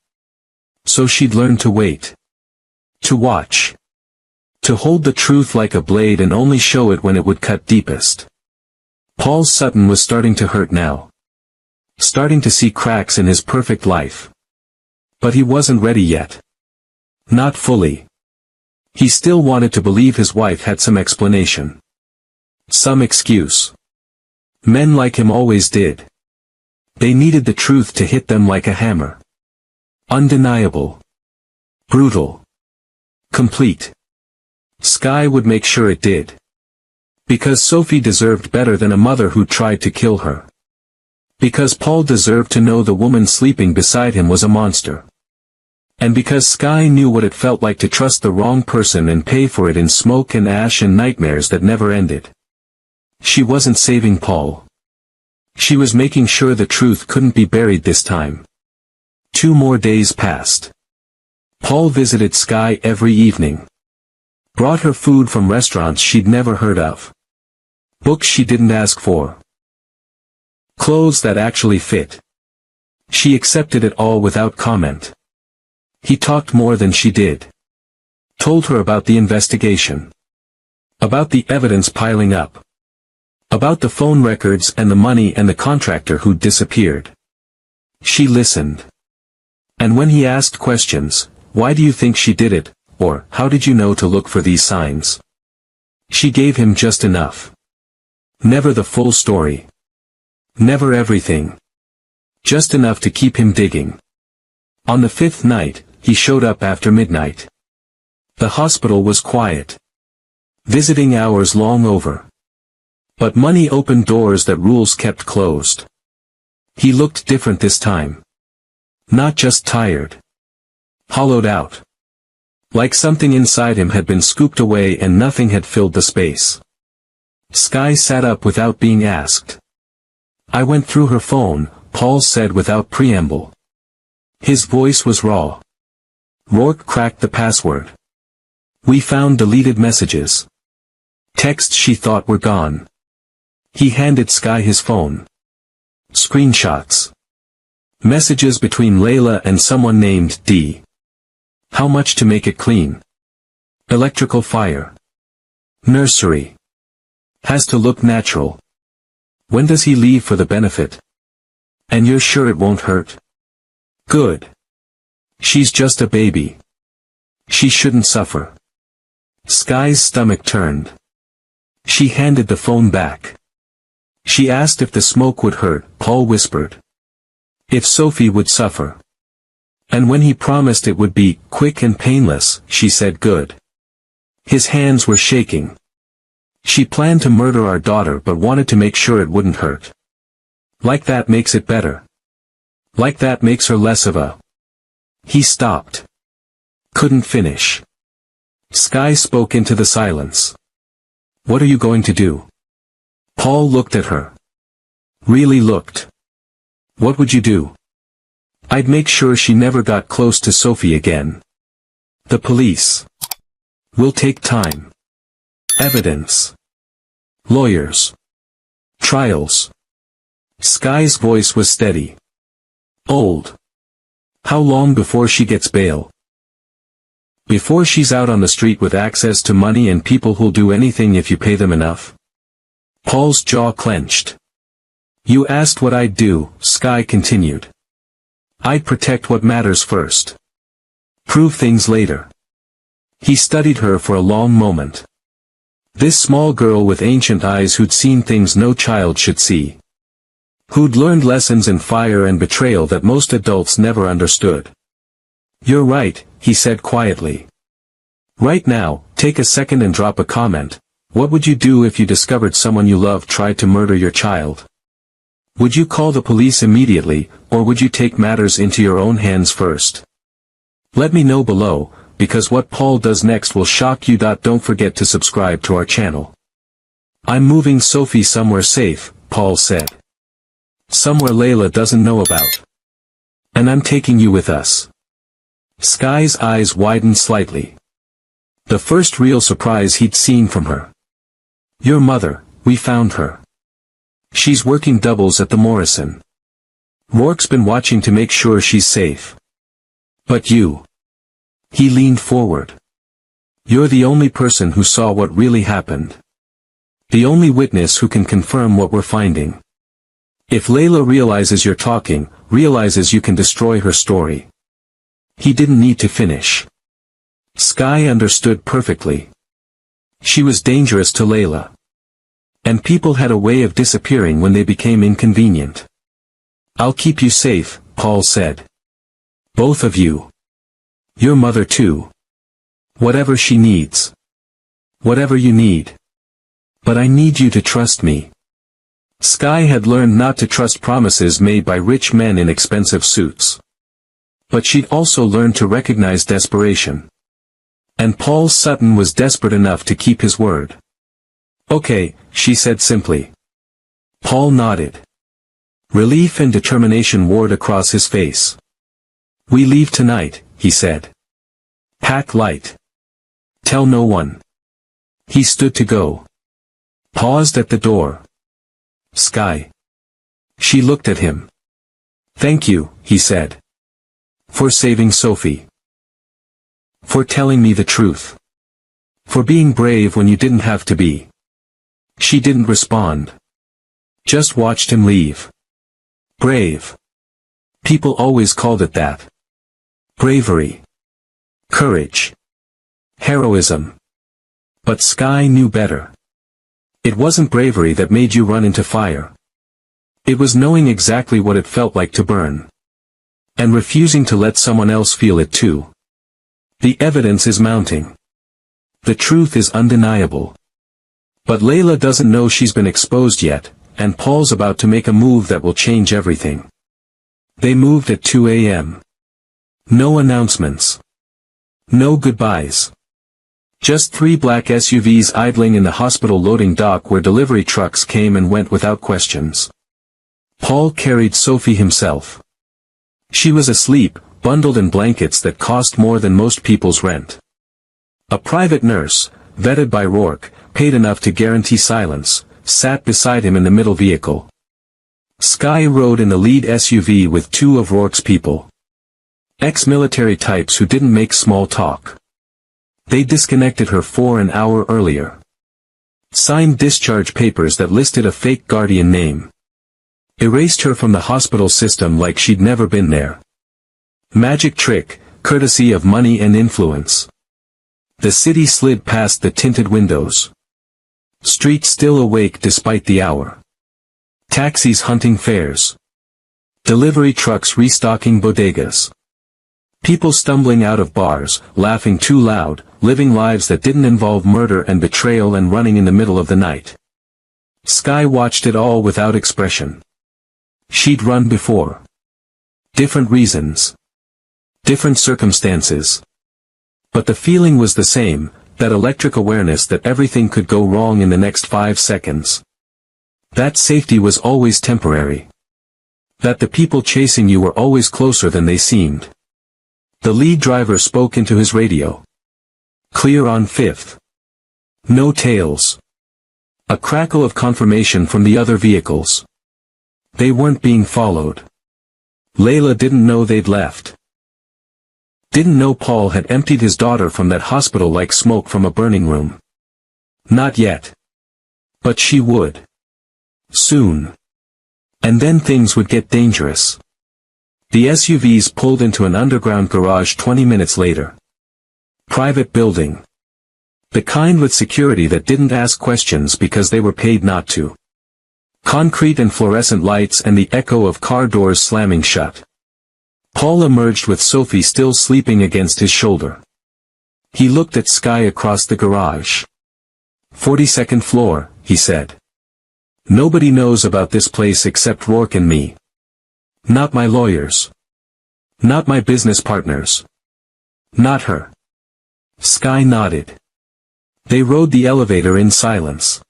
So she'd learned to wait. To watch. To hold the truth like a blade and only show it when it would cut deepest. Paul Sutton was starting to hurt now. Starting to see cracks in his perfect life. But he wasn't ready yet. Not fully. He still wanted to believe his wife had some explanation. Some excuse. Men like him always did. They needed the truth to hit them like a hammer. Undeniable. Brutal. Complete. Sky would make sure it did. Because Sophie deserved better than a mother who tried to kill her. Because Paul deserved to know the woman sleeping beside him was a monster. And because Sky knew what it felt like to trust the wrong person and pay for it in smoke and ash and nightmares that never ended. She wasn't saving Paul. She was making sure the truth couldn't be buried this time. 2 more days passed. Paul visited Sky every evening. Brought her food from restaurants she'd never heard of. Books she didn't ask for. Clothes that actually fit. She accepted it all without comment. He talked more than she did. Told her about the investigation. About the evidence piling up. About the phone records and the money and the contractor who'd disappeared. She listened. And when he asked questions, why do you think she did it, or how did you know to look for these signs? She gave him just enough. Never the full story. Never everything. Just enough to keep him digging. On the 5th night, he showed up after midnight. The hospital was quiet. Visiting hours long over. But money opened doors that rules kept closed. He looked different this time. Not just tired. Hollowed out. Like something inside him had been scooped away and nothing had filled the space. Sky sat up without being asked. I went through her phone, Paul said without preamble. His voice was raw. Rourke cracked the password. We found deleted messages. Texts she thought were gone. He handed Sky his phone. Screenshots. Messages between Layla and someone named D. How much to make it clean? Electrical fire. Nursery. Has to look natural. When does he leave for the benefit? And you're sure it won't hurt? Good. She's just a baby. She shouldn't suffer. Sky's stomach turned. She handed the phone back. She asked if the smoke would hurt, Paul whispered. If Sophie would suffer. And when he promised it would be quick and painless, she said good. His hands were shaking. She planned to murder our daughter but wanted to make sure it wouldn't hurt. Like that makes it better. Like that makes her less of a... He stopped. Couldn't finish. Sky spoke into the silence. What are you going to do? Paul looked at her. Really looked. What would you do? I'd make sure she never got close to Sophie again. The police. Will take time. Evidence. Lawyers. Trials. Sky's voice was steady. Old. How long before she gets bail? Before she's out on the street with access to money and people who'll do anything if you pay them enough? Paul's jaw clenched. You asked what I'd do, Sky continued. I'd protect what matters first. Prove things later. He studied her for a long moment. This small girl with ancient eyes who'd seen things no child should see. Who'd learned lessons in fire and betrayal that most adults never understood. You're right, he said quietly. Right now, take a second and drop a comment. What would you do if you discovered someone you love tried to murder your child? Would you call the police immediately, or would you take matters into your own hands first? Let me know below, because what Paul does next will shock you. Don't forget to subscribe to our channel. I'm moving Sophie somewhere safe, Paul said. Somewhere Layla doesn't know about. And I'm taking you with us. Sky's eyes widened slightly. The first real surprise he'd seen from her. Your mother, we found her. She's working doubles at the Morrison. Rourke's been watching to make sure she's safe. But you. He leaned forward. You're the only person who saw what really happened. The only witness who can confirm what we're finding. If Layla realizes you're talking, realizes you can destroy her story. He didn't need to finish. Sky understood perfectly. She was dangerous to Layla. And people had a way of disappearing when they became inconvenient. I'll keep you safe, Paul said. Both of you. Your mother too. Whatever she needs. Whatever you need. But I need you to trust me. Sky had learned not to trust promises made by rich men in expensive suits. But she'd also learned to recognize desperation. And Paul Sutton was desperate enough to keep his word. Okay, she said simply. Paul nodded. Relief and determination warred across his face. We leave tonight, he said. Pack light. Tell no one. He stood to go. Paused at the door. Sky. She looked at him. Thank you, he said. For saving Sophie. For telling me the truth. For being brave when you didn't have to be. She didn't respond. Just watched him leave. Brave. People always called it that. Bravery. Courage. Heroism. But Sky knew better. It wasn't bravery that made you run into fire. It was knowing exactly what it felt like to burn. And refusing to let someone else feel it too. The evidence is mounting. The truth is undeniable. But Layla doesn't know she's been exposed yet, and Paul's about to make a move that will change everything. They moved at 2 a.m. No announcements. No goodbyes. Just 3 black SUVs idling in the hospital loading dock where delivery trucks came and went without questions. Paul carried Sophie himself. She was asleep, bundled in blankets that cost more than most people's rent. A private nurse, vetted by Rourke, paid enough to guarantee silence, sat beside him in the middle vehicle. Sky rode in the lead SUV with 2 of Rourke's people. Ex-military types who didn't make small talk. They disconnected her an hour earlier. Signed discharge papers that listed a fake guardian name. Erased her from the hospital system like she'd never been there. Magic trick, courtesy of money and influence. The city slid past the tinted windows. Streets still awake despite the hour. Taxis hunting fares. Delivery trucks restocking bodegas. People stumbling out of bars, laughing too loud, living lives that didn't involve murder and betrayal and running in the middle of the night. Sky watched it all without expression. She'd run before. Different reasons. Different circumstances. But the feeling was the same, that electric awareness that everything could go wrong in the next 5 seconds. That safety was always temporary. That the people chasing you were always closer than they seemed. The lead driver spoke into his radio. Clear on 5th. No tails. A crackle of confirmation from the other vehicles. They weren't being followed. Layla didn't know they'd left. Didn't know Paul had emptied his daughter from that hospital like smoke from a burning room. Not yet. But she would. Soon. And then things would get dangerous. The SUVs pulled into an underground garage 20 minutes later. Private building. The kind with security that didn't ask questions because they were paid not to. Concrete and fluorescent lights and the echo of car doors slamming shut. Paul emerged with Sophie still sleeping against his shoulder. He looked at Sky across the garage. 42nd floor, he said. Nobody knows about this place except Rourke and me. Not my lawyers. Not my business partners. Not her. Sky nodded. They rode the elevator in silence.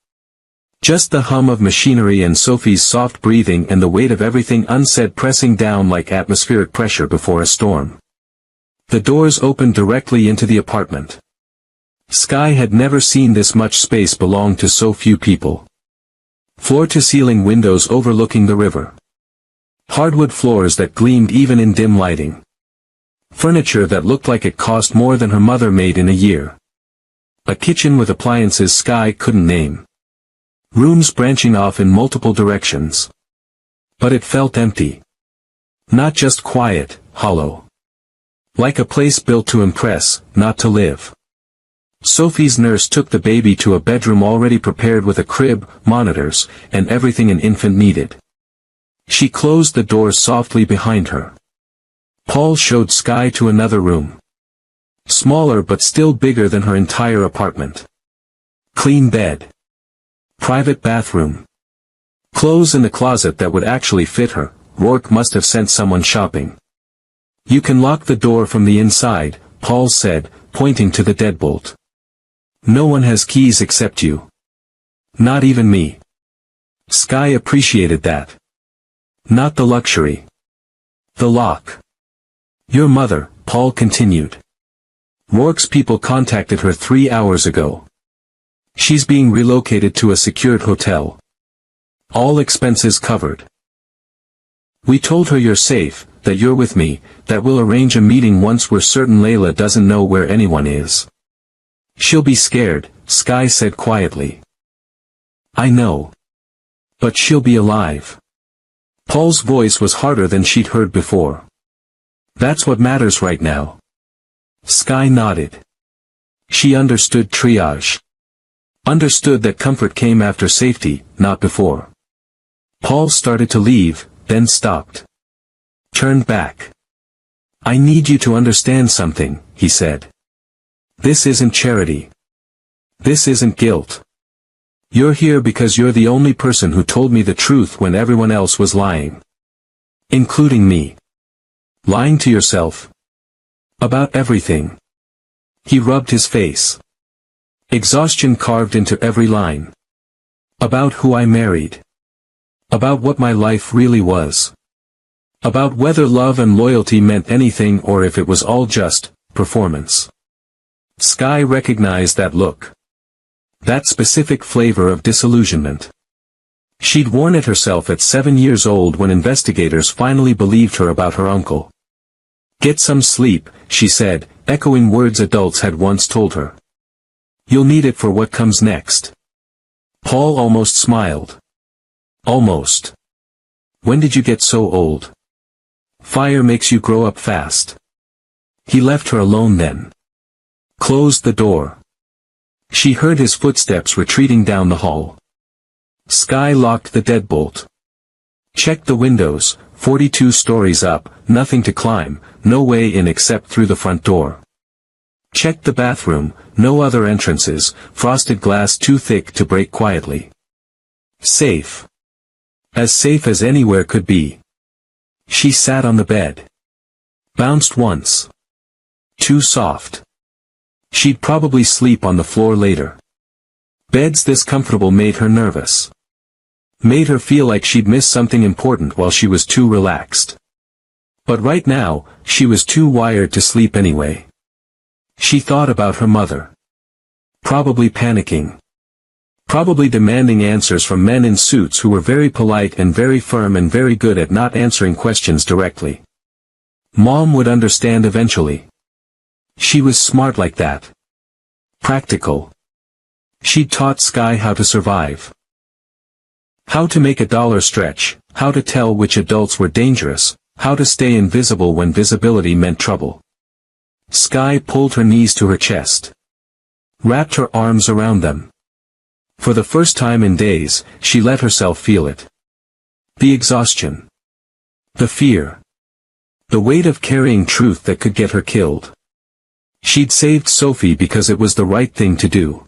Just the hum of machinery and Sophie's soft breathing and the weight of everything unsaid pressing down like atmospheric pressure before a storm. The doors opened directly into the apartment. Sky had never seen this much space belong to so few people. Floor-to-ceiling windows overlooking the river. Hardwood floors that gleamed even in dim lighting. Furniture that looked like it cost more than her mother made in a year. A kitchen with appliances Sky couldn't name. Rooms branching off in multiple directions. But it felt empty. Not just quiet, hollow. Like a place built to impress, not to live. Sophie's nurse took the baby to a bedroom already prepared with a crib, monitors, and everything an infant needed. She closed the door softly behind her. Paul showed Sky to another room. Smaller but still bigger than her entire apartment. Clean bed. Private bathroom. Clothes in the closet that would actually fit her. Rourke must have sent someone shopping. You can lock the door from the inside, Paul said, pointing to the deadbolt. No one has keys except you. Not even me. Sky appreciated that. Not the luxury. The lock. Your mother, Paul continued. Rourke's people contacted her 3 hours ago. She's being relocated to a secured hotel. All expenses covered. We told her you're safe, that you're with me, that we'll arrange a meeting once we're certain Layla doesn't know where anyone is. She'll be scared, Sky said quietly. I know. But she'll be alive. Paul's voice was harder than she'd heard before. That's what matters right now. Sky nodded. She understood triage. Understood that comfort came after safety, not before. Paul started to leave, then stopped. Turned back. I need you to understand something, he said. This isn't charity. This isn't guilt. You're here because you're the only person who told me the truth when everyone else was lying. Including me. Lying to yourself. About everything. He rubbed his face. Exhaustion carved into every line. About who I married. About what my life really was. About whether love and loyalty meant anything or if it was all just performance. Sky recognized that look. That specific flavor of disillusionment. She'd worn it herself at 7 years old when investigators finally believed her about her uncle. Get some sleep, she said, echoing words adults had once told her. You'll need it for what comes next. Paul almost smiled. Almost. When did you get so old? Fire makes you grow up fast. He left her alone then. Closed the door. She heard his footsteps retreating down the hall. Sky locked the deadbolt. Checked the windows, 42 stories up, nothing to climb, no way in except through the front door. Checked the bathroom, no other entrances, frosted glass too thick to break quietly. Safe. As safe as anywhere could be. She sat on the bed. Bounced once. Too soft. She'd probably sleep on the floor later. Beds this comfortable made her nervous. Made her feel like she'd missed something important while she was too relaxed. But right now, she was too wired to sleep anyway. She thought about her mother. Probably panicking. Probably demanding answers from men in suits who were very polite and very firm and very good at not answering questions directly. Mom would understand eventually. She was smart like that. Practical. She'd taught Sky how to survive. How to make a dollar stretch, how to tell which adults were dangerous, how to stay invisible when visibility meant trouble. Sky pulled her knees to her chest. Wrapped her arms around them. For the first time in days, she let herself feel it. The exhaustion. The fear. The weight of carrying truth that could get her killed. She'd saved Sophie because it was the right thing to do.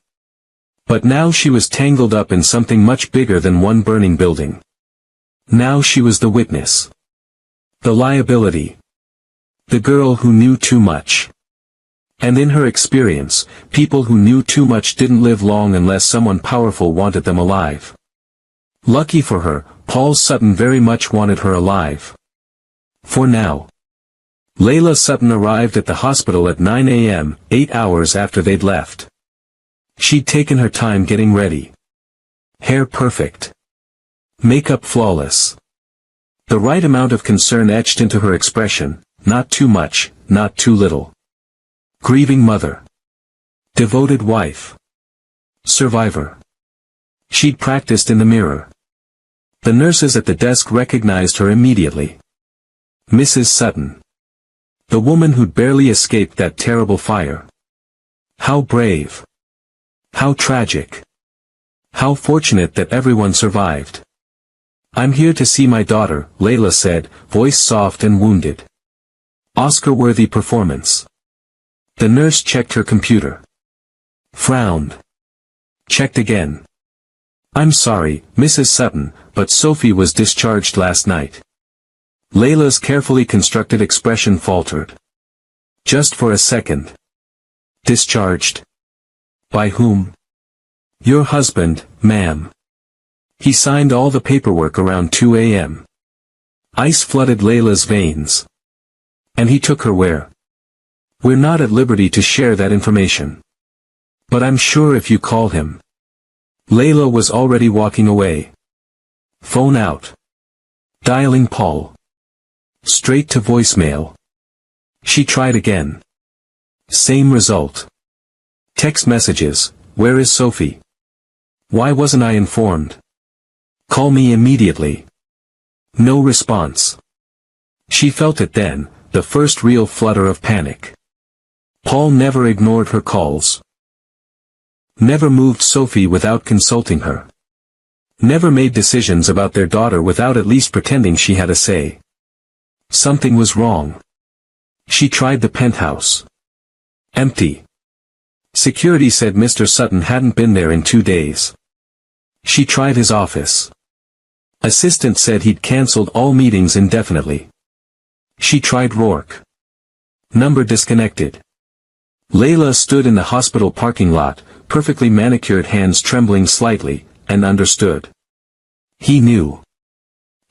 But now she was tangled up in something much bigger than one burning building. Now she was the witness. The liability. The girl who knew too much. And in her experience, people who knew too much didn't live long unless someone powerful wanted them alive. Lucky for her, Paul Sutton very much wanted her alive. For now. Layla Sutton arrived at the hospital at 9 a.m., 8 hours after they'd left. She'd taken her time getting ready. Hair perfect. Makeup flawless. The right amount of concern etched into her expression, not too much, not too little. Grieving mother. Devoted wife. Survivor. She'd practiced in the mirror. The nurses at the desk recognized her immediately. Mrs. Sutton. The woman who'd barely escaped that terrible fire. How brave. How tragic. How fortunate that everyone survived. I'm here to see my daughter, Layla said, voice soft and wounded. Oscar-worthy performance. The nurse checked her computer. Frowned. Checked again. I'm sorry, Mrs. Sutton, but Sophie was discharged last night. Layla's carefully constructed expression faltered. Just for a second. Discharged? By whom? Your husband, ma'am. He signed all the paperwork around 2 a.m. Ice flooded Layla's veins. And he took her where? We're not at liberty to share that information. But I'm sure if you call him. Layla was already walking away. Phone out. Dialing Paul. Straight to voicemail. She tried again. Same result. Text messages, where is Sophie? Why wasn't I informed? Call me immediately. No response. She felt it then, the first real flutter of panic. Paul never ignored her calls. Never moved Sophie without consulting her. Never made decisions about their daughter without at least pretending she had a say. Something was wrong. She tried the penthouse. Empty. Security said Mr. Sutton hadn't been there in 2 days. She tried his office. Assistant said he'd cancelled all meetings indefinitely. She tried Rourke. Number disconnected. Layla stood in the hospital parking lot, perfectly manicured hands trembling slightly, and understood. He knew.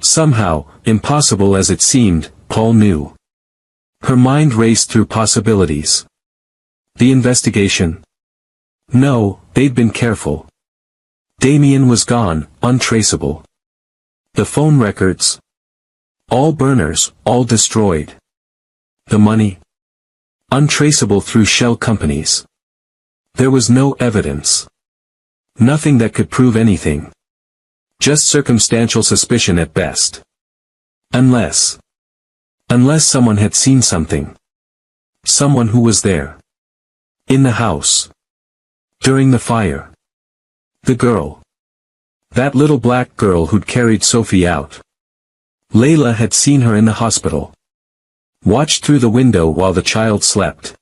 Somehow, impossible as it seemed, Paul knew. Her mind raced through possibilities. The investigation? No, they'd been careful. Damien was gone, untraceable. The phone records? All burners, all destroyed. The money? Untraceable through shell companies. There was no evidence. Nothing that could prove anything. Just circumstantial suspicion at best. Unless someone had seen something. Someone who was there. In the house. During the fire. The girl. That little black girl who'd carried Sophie out. Layla had seen her in the hospital. Watched through the window while the child slept.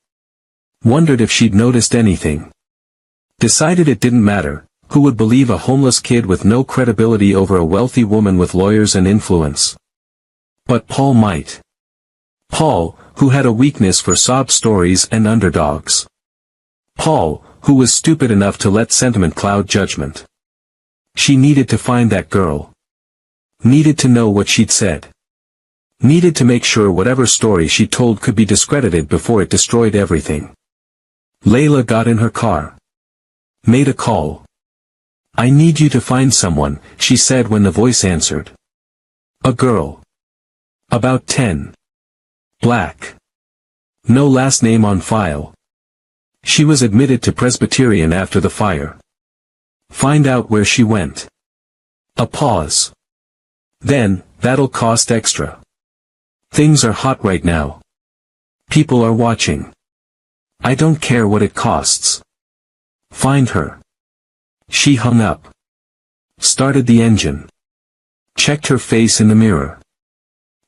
Wondered if she'd noticed anything. Decided it didn't matter, who would believe a homeless kid with no credibility over a wealthy woman with lawyers and influence? But Paul might. Paul, who had a weakness for sob stories and underdogs. Paul, who was stupid enough to let sentiment cloud judgment. She needed to find that girl. Needed to know what she'd said. Needed to make sure whatever story she told could be discredited before it destroyed everything. Layla got in her car. Made a call. I need you to find someone, she said when the voice answered. A girl. About 10. Black. No last name on file. She was admitted to Presbyterian after the fire. Find out where she went. A pause. Then, that'll cost extra. Things are hot right now. People are watching. I don't care what it costs. Find her. She hung up. Started the engine. Checked her face in the mirror.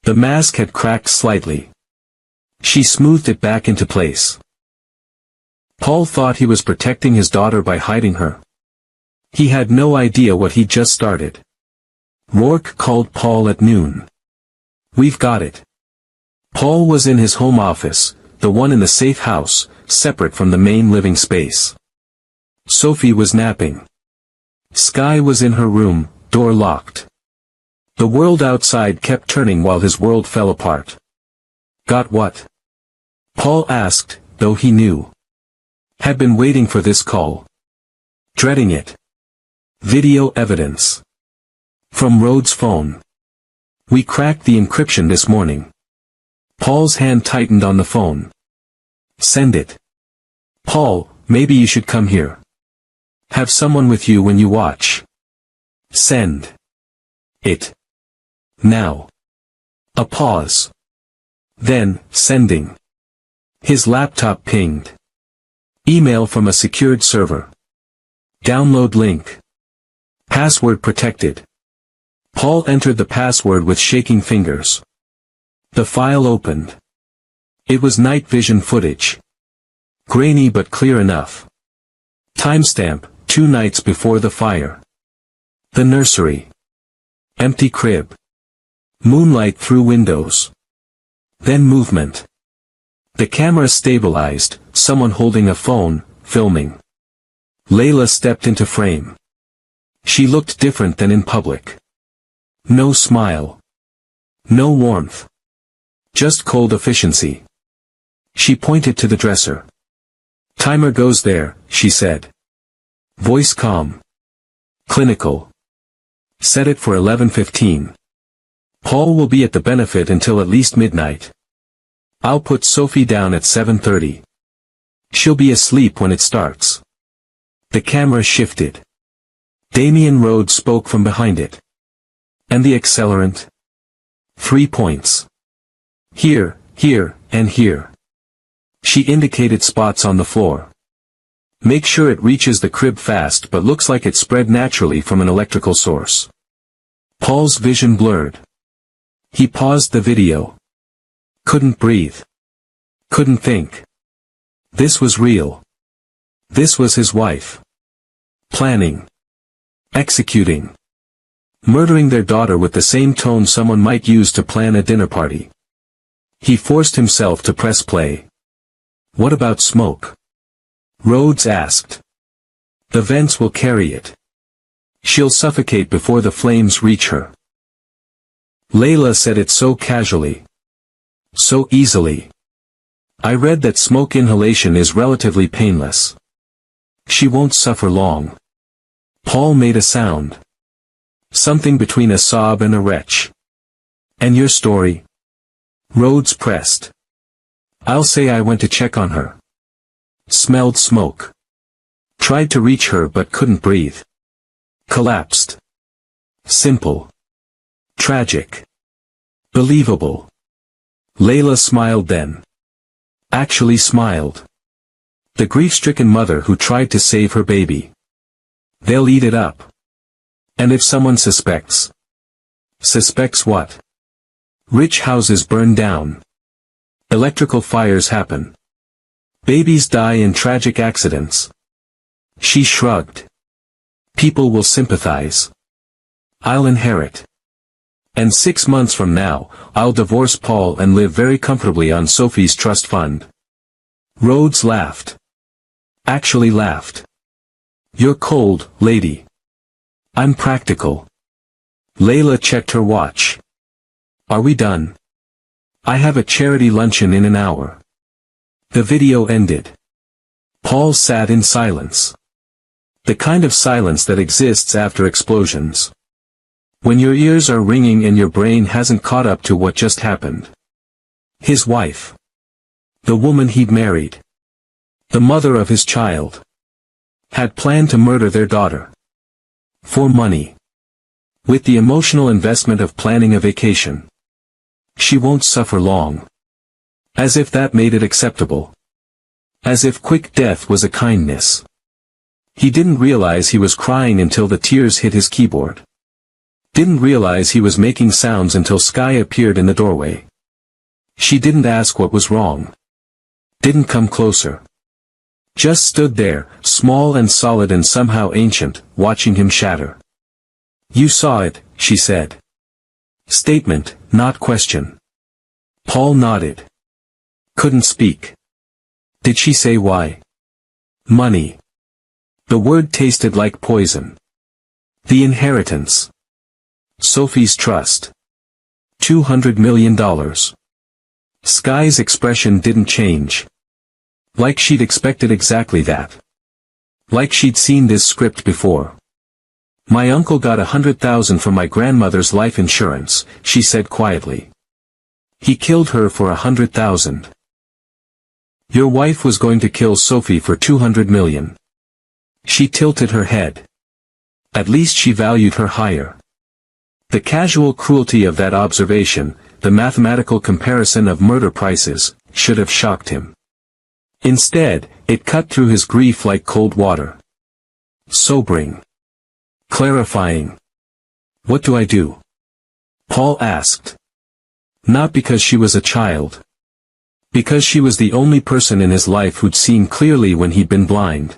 The mask had cracked slightly. She smoothed it back into place. Paul thought he was protecting his daughter by hiding her. He had no idea what he'd just started. Rourke called Paul at noon. We've got it. Paul was in his home office, the one in the safe house, separate from the main living space. Sophie was napping. Sky was in her room, door locked. The world outside kept turning while his world fell apart. Got what? Paul asked, though he knew. Had been waiting for this call. Dreading it. Video evidence. From Rhodes' phone. We cracked the encryption this morning. Paul's hand tightened on the phone. Send it. Paul, maybe you should come here. Have someone with you when you watch. Send it. Now. A pause. Then, sending. His laptop pinged. Email from a secured server. Download link. Password protected. Paul entered the password with shaking fingers. The file opened. It was night vision footage. Grainy but clear enough. Timestamp, 2 nights before the fire. The nursery. Empty crib. Moonlight through windows. Then movement. The camera stabilized, someone holding a phone, filming. Layla stepped into frame. She looked different than in public. No smile. No warmth. Just cold efficiency. She pointed to the dresser. Timer goes there, she said. Voice calm. Clinical. Set it for 11:15. Paul will be at the benefit until at least midnight. I'll put Sophie down at 7:30. She'll be asleep when it starts. The camera shifted. Damian Rhodes spoke from behind it. And the accelerant? 3 points. Here, here, and here. She indicated spots on the floor. Make sure it reaches the crib fast but looks like it spread naturally from an electrical source. Paul's vision blurred. He paused the video. Couldn't breathe. Couldn't think. This was real. This was his wife. Planning. Executing. Murdering their daughter with the same tone someone might use to plan a dinner party. He forced himself to press play. What about smoke? Rhodes asked. The vents will carry it. She'll suffocate before the flames reach her. Layla said it so casually. So easily. I read that smoke inhalation is relatively painless. She won't suffer long. Paul made a sound. Something between a sob and a retch. And your story? Rhodes pressed. I'll say I went to check on her. Smelled smoke. Tried to reach her but couldn't breathe. Collapsed. Simple. Tragic. Believable. Layla smiled then. Actually smiled. The grief-stricken mother who tried to save her baby. They'll eat it up. And if someone suspects? Suspects what? Rich houses burn down. Electrical fires happen. Babies die in tragic accidents. She shrugged. People will sympathize. I'll inherit. And 6 months from now, I'll divorce Paul and live very comfortably on Sophie's trust fund. Rhodes laughed. Actually laughed. You're cold, lady. I'm practical. Layla checked her watch. Are we done? I have a charity luncheon in an hour. The video ended. Paul sat in silence. The kind of silence that exists after explosions. When your ears are ringing and your brain hasn't caught up to what just happened. His wife. The woman he'd married. The mother of his child. Had planned to murder their daughter. For money. With the emotional investment of planning a vacation. She won't suffer long. As if that made it acceptable. As if quick death was a kindness. He didn't realize he was crying until the tears hit his keyboard. Didn't realize he was making sounds until Sky appeared in the doorway. She didn't ask what was wrong. Didn't come closer. Just stood there, small and solid and somehow ancient, watching him shatter. You saw it, she said. Statement, not question. Paul nodded. Couldn't speak. Did she say why? Money. The word tasted like poison. The inheritance. Sophie's trust. $200 million. Sky's expression didn't change. Like she'd expected exactly that. Like she'd seen this script before. My uncle got $100,000 from my grandmother's life insurance, she said quietly. He killed her for $100,000. Your wife was going to kill Sophie for $200 million. She tilted her head. At least she valued her higher. The casual cruelty of that observation, the mathematical comparison of murder prices, should have shocked him. Instead, it cut through his grief like cold water. Sobering. Clarifying. What do I do? Paul asked. Not because she was a child. Because she was the only person in his life who'd seen clearly when he'd been blind.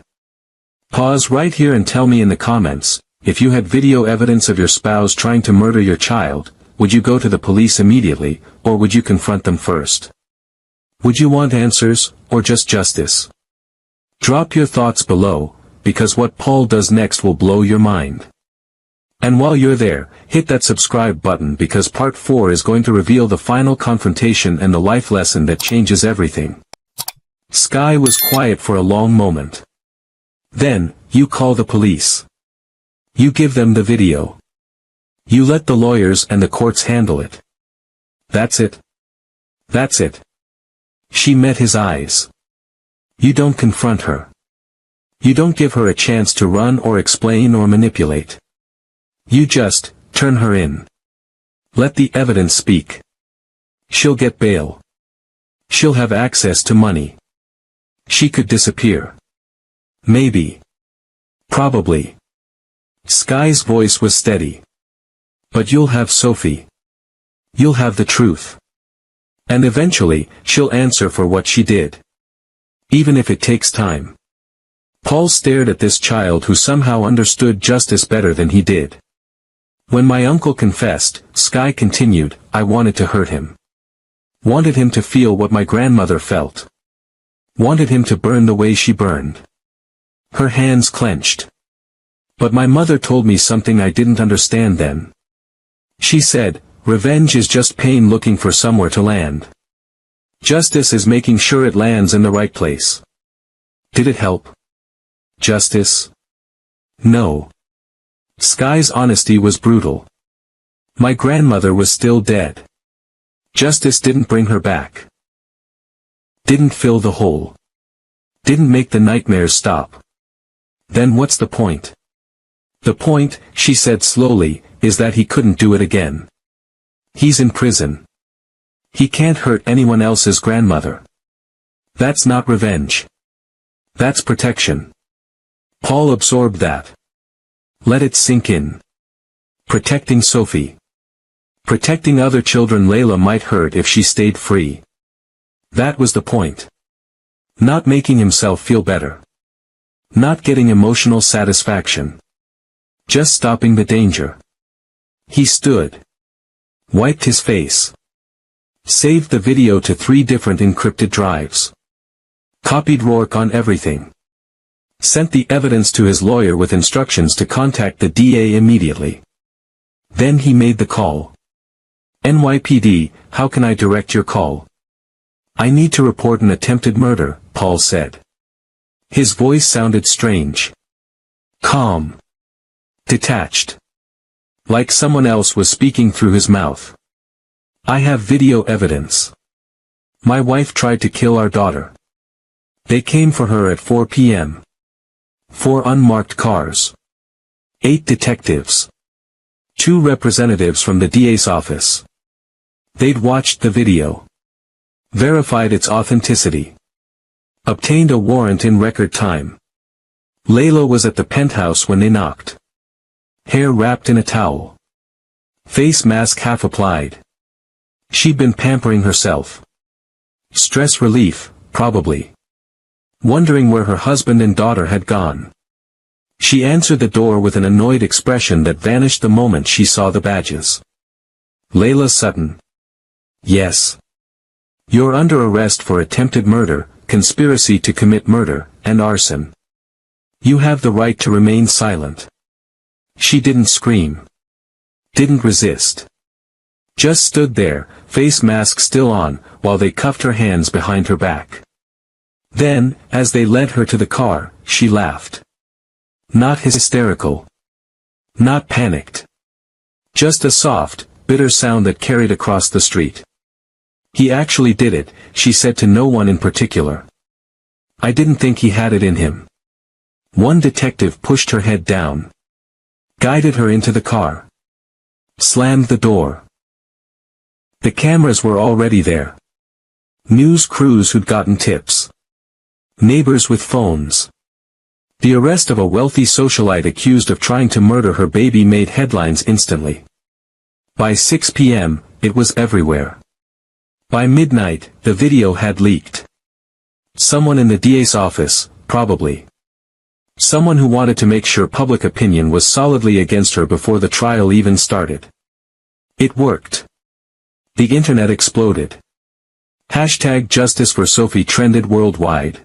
Pause right here and tell me in the comments, if you had video evidence of your spouse trying to murder your child, would you go to the police immediately, or would you confront them first? Would you want answers, or just justice? Drop your thoughts below, because what Paul does next will blow your mind. And while you're there, hit that subscribe button because part 4 is going to reveal the final confrontation and the life lesson that changes everything. Sky was quiet for a long moment. Then, you call the police. You give them the video. You let the lawyers and the courts handle it. That's it. That's it. She met his eyes. You don't confront her. You don't give her a chance to run or explain or manipulate. You just turn her in. Let the evidence speak. She'll get bail. She'll have access to money. She could disappear. Maybe. Probably. Sky's voice was steady. But you'll have Sophie. You'll have the truth. And eventually, she'll answer for what she did. Even if it takes time. Paul stared at this child who somehow understood justice better than he did. When my uncle confessed, Sky continued, I wanted to hurt him. Wanted him to feel what my grandmother felt. Wanted him to burn the way she burned. Her hands clenched. But my mother told me something I didn't understand then. She said, revenge is just pain looking for somewhere to land. Justice is making sure it lands in the right place. Did it help? Justice? No. Sky's honesty was brutal. My grandmother was still dead. Justice didn't bring her back. Didn't fill the hole. Didn't make the nightmares stop. Then what's the point? The point, she said slowly, is that he couldn't do it again. He's in prison. He can't hurt anyone else's grandmother. That's not revenge. That's protection. Paul absorbed that. Let it sink in. Protecting Sophie. Protecting other children Layla might hurt if she stayed free. That was the point. Not making himself feel better. Not getting emotional satisfaction. Just stopping the danger. He stood. Wiped his face. Saved the video to 3 different encrypted drives. Copied Rourke on everything. Sent the evidence to his lawyer with instructions to contact the DA immediately. Then he made the call. NYPD, how can I direct your call? I need to report an attempted murder, Paul said. His voice sounded strange. Calm. Detached. Like someone else was speaking through his mouth. I have video evidence. My wife tried to kill our daughter. They came for her at 4 p.m. 4 unmarked cars. 8 detectives. 2 representatives from the DA's office. They'd watched the video. Verified its authenticity. Obtained a warrant in record time. Layla was at the penthouse when they knocked. Hair wrapped in a towel. Face mask half applied. She'd been pampering herself. Stress relief, probably. Wondering where her husband and daughter had gone. She answered the door with an annoyed expression that vanished the moment she saw the badges. Layla Sutton. Yes. You're under arrest for attempted murder, conspiracy to commit murder, and arson. You have the right to remain silent. She didn't scream. Didn't resist. Just stood there, face mask still on, while they cuffed her hands behind her back. Then, as they led her to the car, she laughed. Not hysterical. Not panicked. Just a soft, bitter sound that carried across the street. He actually did it, she said to no one in particular. I didn't think he had it in him. One detective pushed her head down. Guided her into the car. Slammed the door. The cameras were already there. News crews who'd gotten tips. Neighbors with phones. The arrest of a wealthy socialite accused of trying to murder her baby made headlines instantly. By 6 p.m., it was everywhere. By midnight, the video had leaked. Someone in the DA's office, probably. Someone who wanted to make sure public opinion was solidly against her before the trial even started. It worked. The internet exploded. Hashtag Justice for Sophie trended worldwide.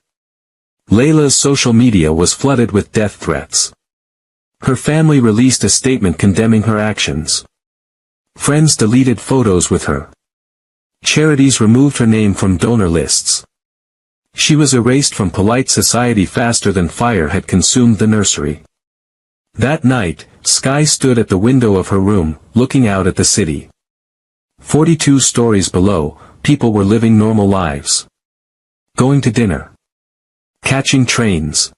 Layla's social media was flooded with death threats. Her family released a statement condemning her actions. Friends deleted photos with her. Charities removed her name from donor lists. She was erased from polite society faster than fire had consumed the nursery. That night, Sky stood at the window of her room, looking out at the city. 42 stories below, people were living normal lives. Going to dinner. Catching trains.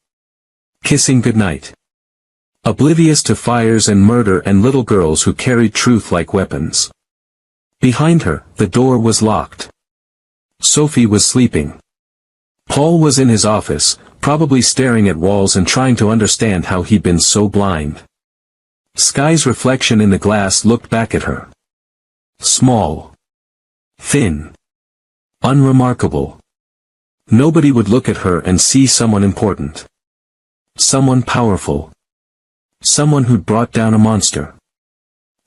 Kissing goodnight. Oblivious to fires and murder and little girls who carried truth like weapons. Behind her, the door was locked. Sophie was sleeping. Paul was in his office, probably staring at walls and trying to understand how he'd been so blind. Sky's reflection in the glass looked back at her. Small. Thin. Unremarkable. Nobody would look at her and see someone important. Someone powerful. Someone who'd brought down a monster.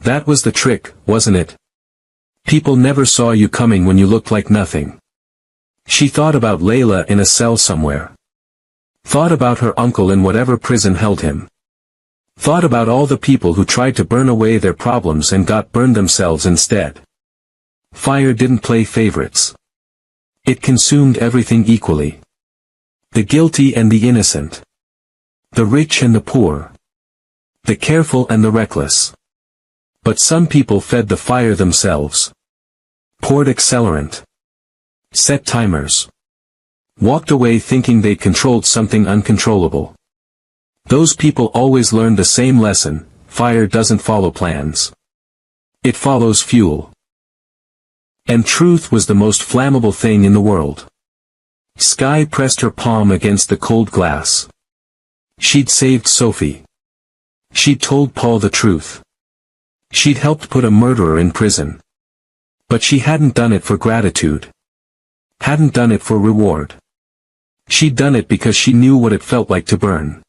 That was the trick, wasn't it? People never saw you coming when you looked like nothing. She thought about Layla in a cell somewhere. Thought about her uncle in whatever prison held him. Thought about all the people who tried to burn away their problems and got burned themselves instead. Fire didn't play favorites. It consumed everything equally. The guilty and the innocent. The rich and the poor. The careful and the reckless. But some people fed the fire themselves. Poured accelerant. Set timers. Walked away thinking they controlled something uncontrollable. Those people always learned the same lesson: fire doesn't follow plans. It follows fuel. And truth was the most flammable thing in the world. Sky pressed her palm against the cold glass. She'd saved Sophie. She'd told Paul the truth. She'd helped put a murderer in prison. But she hadn't done it for gratitude. Hadn't done it for reward. She'd done it because she knew what it felt like to burn.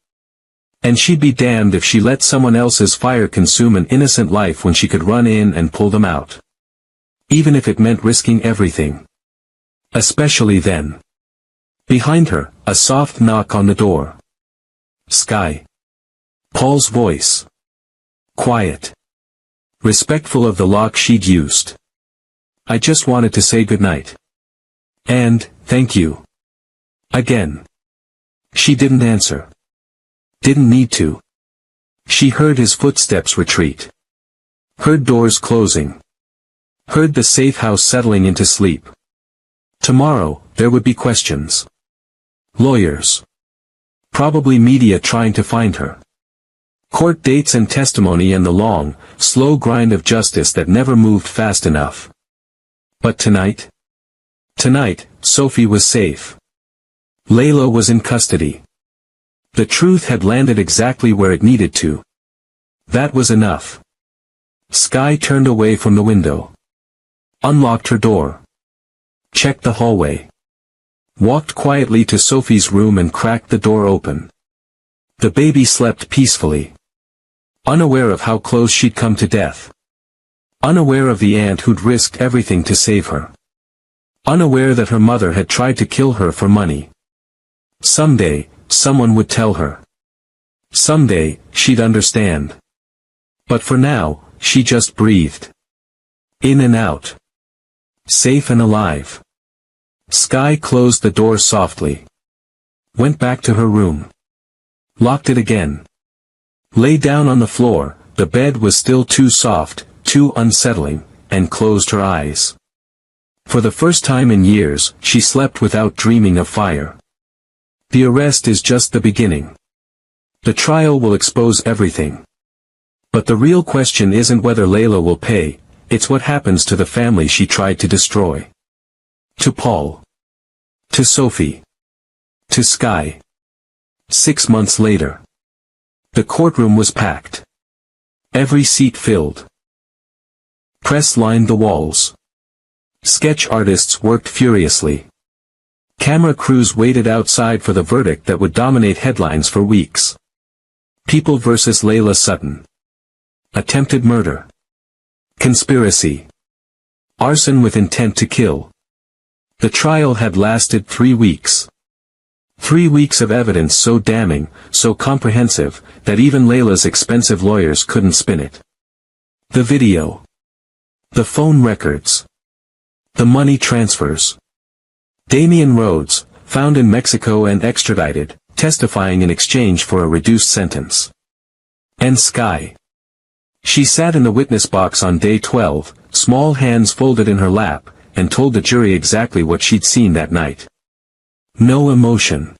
And she'd be damned if she let someone else's fire consume an innocent life when she could run in and pull them out. Even if it meant risking everything. Especially then. Behind her, a soft knock on the door. Sky. Paul's voice. Quiet. Respectful of the lock she'd used. I just wanted to say goodnight. And, thank you. Again. She didn't answer. Didn't need to. She heard his footsteps retreat. Heard doors closing. Heard the safe house settling into sleep. Tomorrow, there would be questions. Lawyers. Probably media trying to find her. Court dates and testimony and the long, slow grind of justice that never moved fast enough. But tonight? Tonight, Sophie was safe. Layla was in custody. The truth had landed exactly where it needed to. That was enough. Sky turned away from the window. Unlocked her door. Checked the hallway. Walked quietly to Sophie's room and cracked the door open. The baby slept peacefully. Unaware of how close she'd come to death. Unaware of the aunt who'd risked everything to save her. Unaware that her mother had tried to kill her for money. Someday, someone would tell her. Someday, she'd understand. But for now, she just breathed. In and out. Safe and alive. Sky closed the door softly. Went back to her room. Locked it again. Lay down on the floor, the bed was still too soft, too unsettling, and closed her eyes. For the first time in years, she slept without dreaming of fire. The arrest is just the beginning. The trial will expose everything. But the real question isn't whether Layla will pay, it's what happens to the family she tried to destroy. To Paul. To Sophie. To Sky. 6 months later. The courtroom was packed. Every seat filled. Press lined the walls. Sketch artists worked furiously. Camera crews waited outside for the verdict that would dominate headlines for weeks. People vs. Layla Sutton. Attempted murder. Conspiracy. Arson with intent to kill. The trial had lasted 3 weeks. 3 weeks of evidence so damning, so comprehensive, that even Layla's expensive lawyers couldn't spin it. The video. The phone records. The money transfers. Damian Rhodes, found in Mexico and extradited, testifying in exchange for a reduced sentence. And Sky. She sat in the witness box on day 12, small hands folded in her lap, and told the jury exactly what she'd seen that night. No emotion.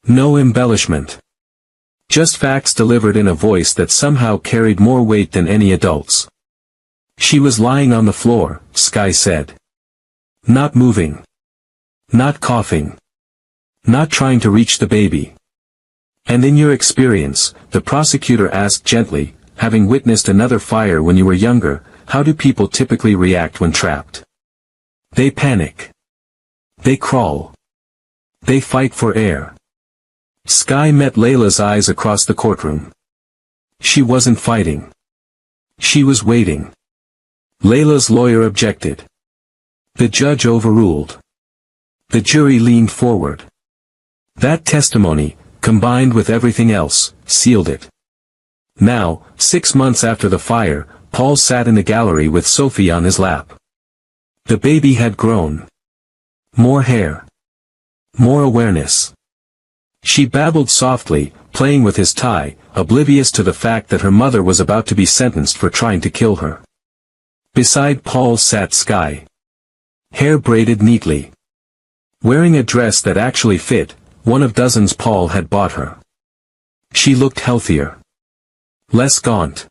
No embellishment. Just facts delivered in a voice that somehow carried more weight than any adult's. She was lying on the floor, Sky said. Not moving. Not coughing. Not trying to reach the baby. And in your experience, the prosecutor asked gently, having witnessed another fire when you were younger, how do people typically react when trapped? They panic. They crawl. They fight for air. Sky met Layla's eyes across the courtroom. She wasn't fighting. She was waiting. Layla's lawyer objected. The judge overruled. The jury leaned forward. That testimony, combined with everything else, sealed it. Now, 6 months after the fire, Paul sat in the gallery with Sophie on his lap. The baby had grown. More hair. More awareness. She babbled softly, playing with his tie, oblivious to the fact that her mother was about to be sentenced for trying to kill her. Beside Paul sat Sky. Hair braided neatly. Wearing a dress that actually fit, one of dozens Paul had bought her. She looked healthier. Less gaunt.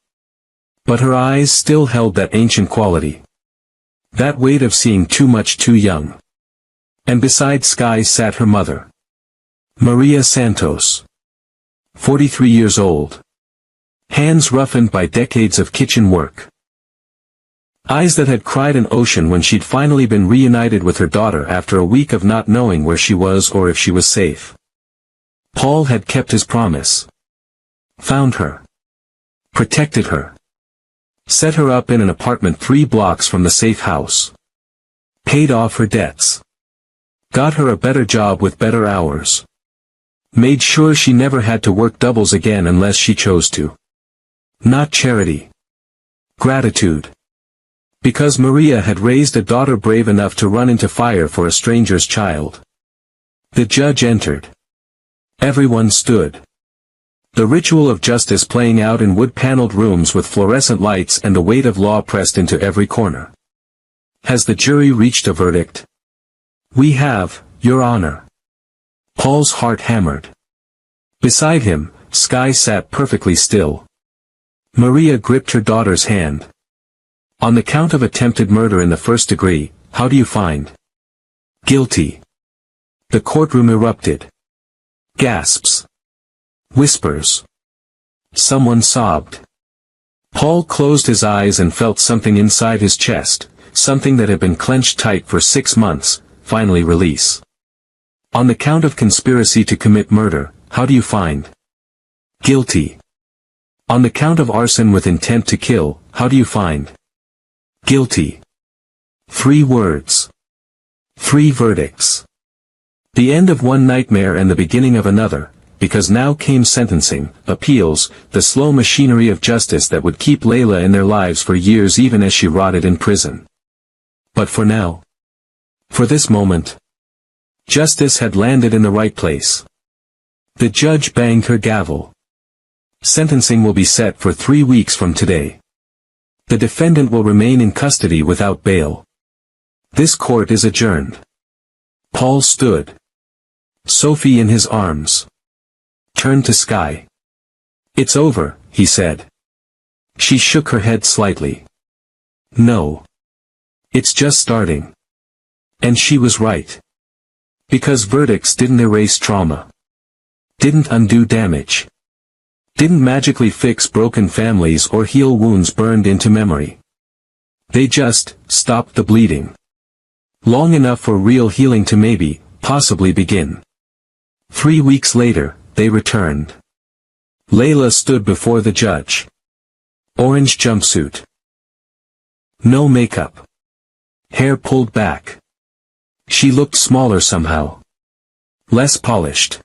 But her eyes still held that ancient quality. That weight of seeing too much too young. And beside Sky sat her mother. Maria Santos. 43 years old. Hands roughened by decades of kitchen work. Eyes that had cried an ocean when she'd finally been reunited with her daughter after a week of not knowing where she was or if she was safe. Paul had kept his promise. Found her. Protected her. Set her up in an apartment 3 blocks from the safe house. Paid off her debts. Got her a better job with better hours. Made sure she never had to work doubles again unless she chose to. Not charity. Gratitude. Because Maria had raised a daughter brave enough to run into fire for a stranger's child. The judge entered. Everyone stood. The ritual of justice playing out in wood-paneled rooms with fluorescent lights and the weight of law pressed into every corner. Has the jury reached a verdict? We have, Your Honor. Paul's heart hammered. Beside him, Sky sat perfectly still. Maria gripped her daughter's hand. On the count of attempted murder in the first degree, how do you find? Guilty. The courtroom erupted. Gasps. Whispers. Someone sobbed. Paul closed his eyes and felt something inside his chest, something that had been clenched tight for 6 months, finally release. On the count of conspiracy to commit murder, how do you find? Guilty. On the count of arson with intent to kill, how do you find? Guilty. 3 words. 3 verdicts. The end of one nightmare and the beginning of another, because now came sentencing, appeals, the slow machinery of justice that would keep Layla in their lives for years even as she rotted in prison. But for now. For this moment. Justice had landed in the right place. The judge banged her gavel. Sentencing will be set for 3 weeks from today. The defendant will remain in custody without bail. This court is adjourned. Paul stood. Sophie in his arms. Turned to Sky. It's over, he said. She shook her head slightly. No. It's just starting. And she was right. Because verdicts didn't erase trauma. Didn't undo damage. Didn't magically fix broken families or heal wounds burned into memory. They just stopped the bleeding. Long enough for real healing to maybe, possibly begin. 3 weeks later, they returned. Layla stood before the judge. Orange jumpsuit. No makeup. Hair pulled back. She looked smaller somehow. Less polished.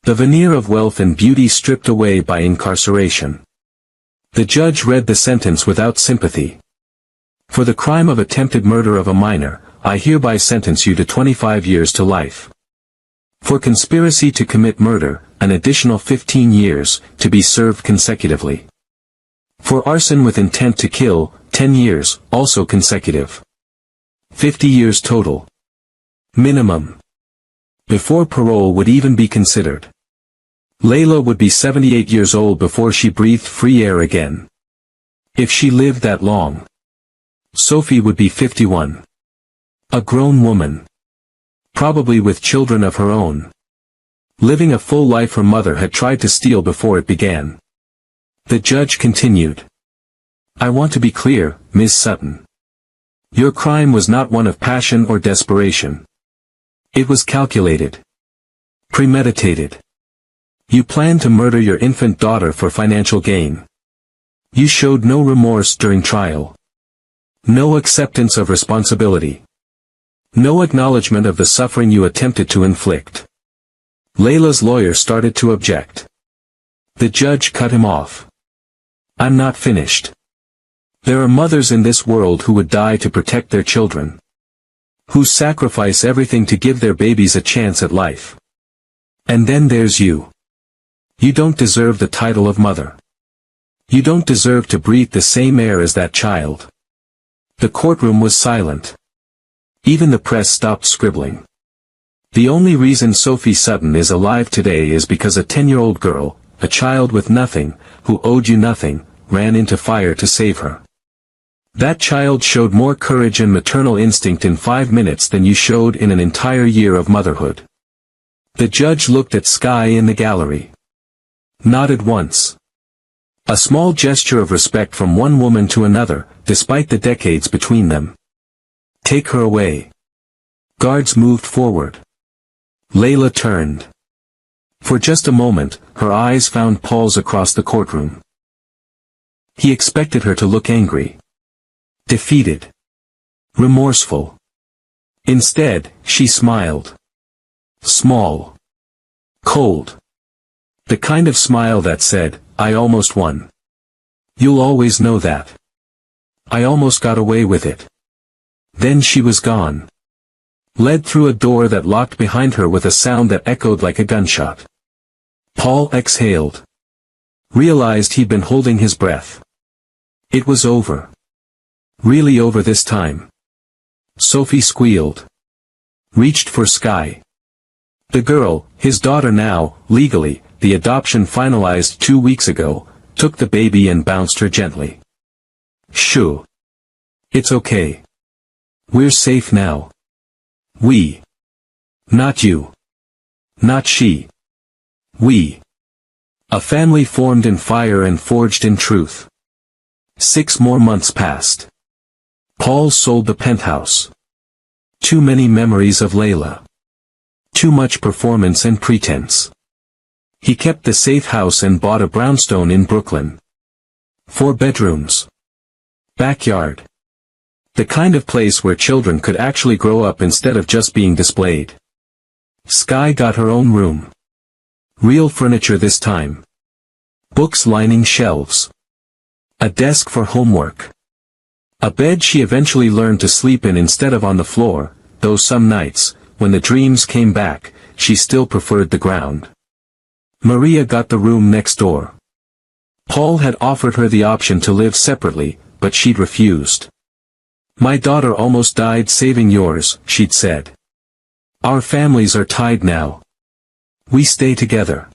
The veneer of wealth and beauty stripped away by incarceration. The judge read the sentence without sympathy. For the crime of attempted murder of a minor, I hereby sentence you to 25 years to life. For conspiracy to commit murder, an additional 15 years, to be served consecutively. For arson with intent to kill, 10 years, also consecutive. 50 years total. Minimum. Before parole would even be considered. Layla would be 78 years old before she breathed free air again. If she lived that long. Sophie would be 51. A grown woman. Probably with children of her own. Living a full life her mother had tried to steal before it began. The judge continued. I want to be clear, Ms. Sutton. Your crime was not one of passion or desperation. It was calculated. Premeditated. You planned to murder your infant daughter for financial gain. You showed no remorse during trial. No acceptance of responsibility. No acknowledgement of the suffering you attempted to inflict. Layla's lawyer started to object. The judge cut him off. I'm not finished. There are mothers in this world who would die to protect their children. Who sacrifice everything to give their babies a chance at life. And then there's you. You don't deserve the title of mother. You don't deserve to breathe the same air as that child. The courtroom was silent. Even the press stopped scribbling. The only reason Sophie Sutton is alive today is because a 10-year-old girl, a child with nothing, who owed you nothing, ran into fire to save her. That child showed more courage and maternal instinct in 5 minutes than you showed in an entire year of motherhood. The judge looked at Sky in the gallery. Nodded once. A small gesture of respect from one woman to another, despite the decades between them. Take her away. Guards moved forward. Layla turned. For just a moment, her eyes found Paul's across the courtroom. He expected her to look angry. Defeated. Remorseful. Instead, she smiled. Small. Cold. The kind of smile that said, I almost won. You'll always know that. I almost got away with it. Then she was gone. Led through a door that locked behind her with a sound that echoed like a gunshot. Paul exhaled. Realized he'd been holding his breath. It was over. Really over this time. Sophie squealed. Reached for Sky. The girl, his daughter now, legally, the adoption finalized 2 weeks ago, took the baby and bounced her gently. Shoo. It's okay. We're safe now. We. Not you. Not she. We. A family formed in fire and forged in truth. 6 more months passed. Paul sold the penthouse. Too many memories of Layla. Too much performance and pretense. He kept the safe house and bought a brownstone in Brooklyn. 4 bedrooms. Backyard. The kind of place where children could actually grow up instead of just being displayed. Sky got her own room. Real furniture this time. Books lining shelves. A desk for homework. A bed she eventually learned to sleep in instead of on the floor, though some nights, when the dreams came back, she still preferred the ground. Maria got the room next door. Paul had offered her the option to live separately, but she'd refused. My daughter almost died saving yours, she'd said. Our families are tied now. We stay together.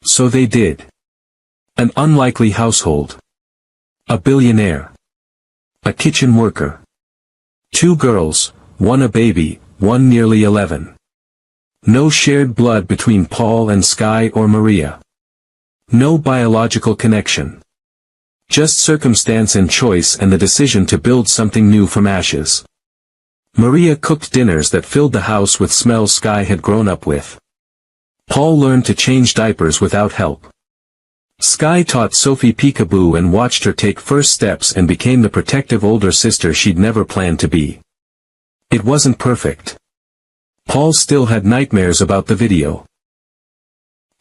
So they did. An unlikely household. A billionaire. A kitchen worker. 2 girls, 1 a baby, 1 nearly 11. No shared blood between Paul and Sky or Maria. No biological connection. Just circumstance and choice and the decision to build something new from ashes. Maria cooked dinners that filled the house with smells Sky had grown up with. Paul learned to change diapers without help. Sky taught Sophie peekaboo and watched her take first steps and became the protective older sister she'd never planned to be. It wasn't perfect. Paul still had nightmares about the video.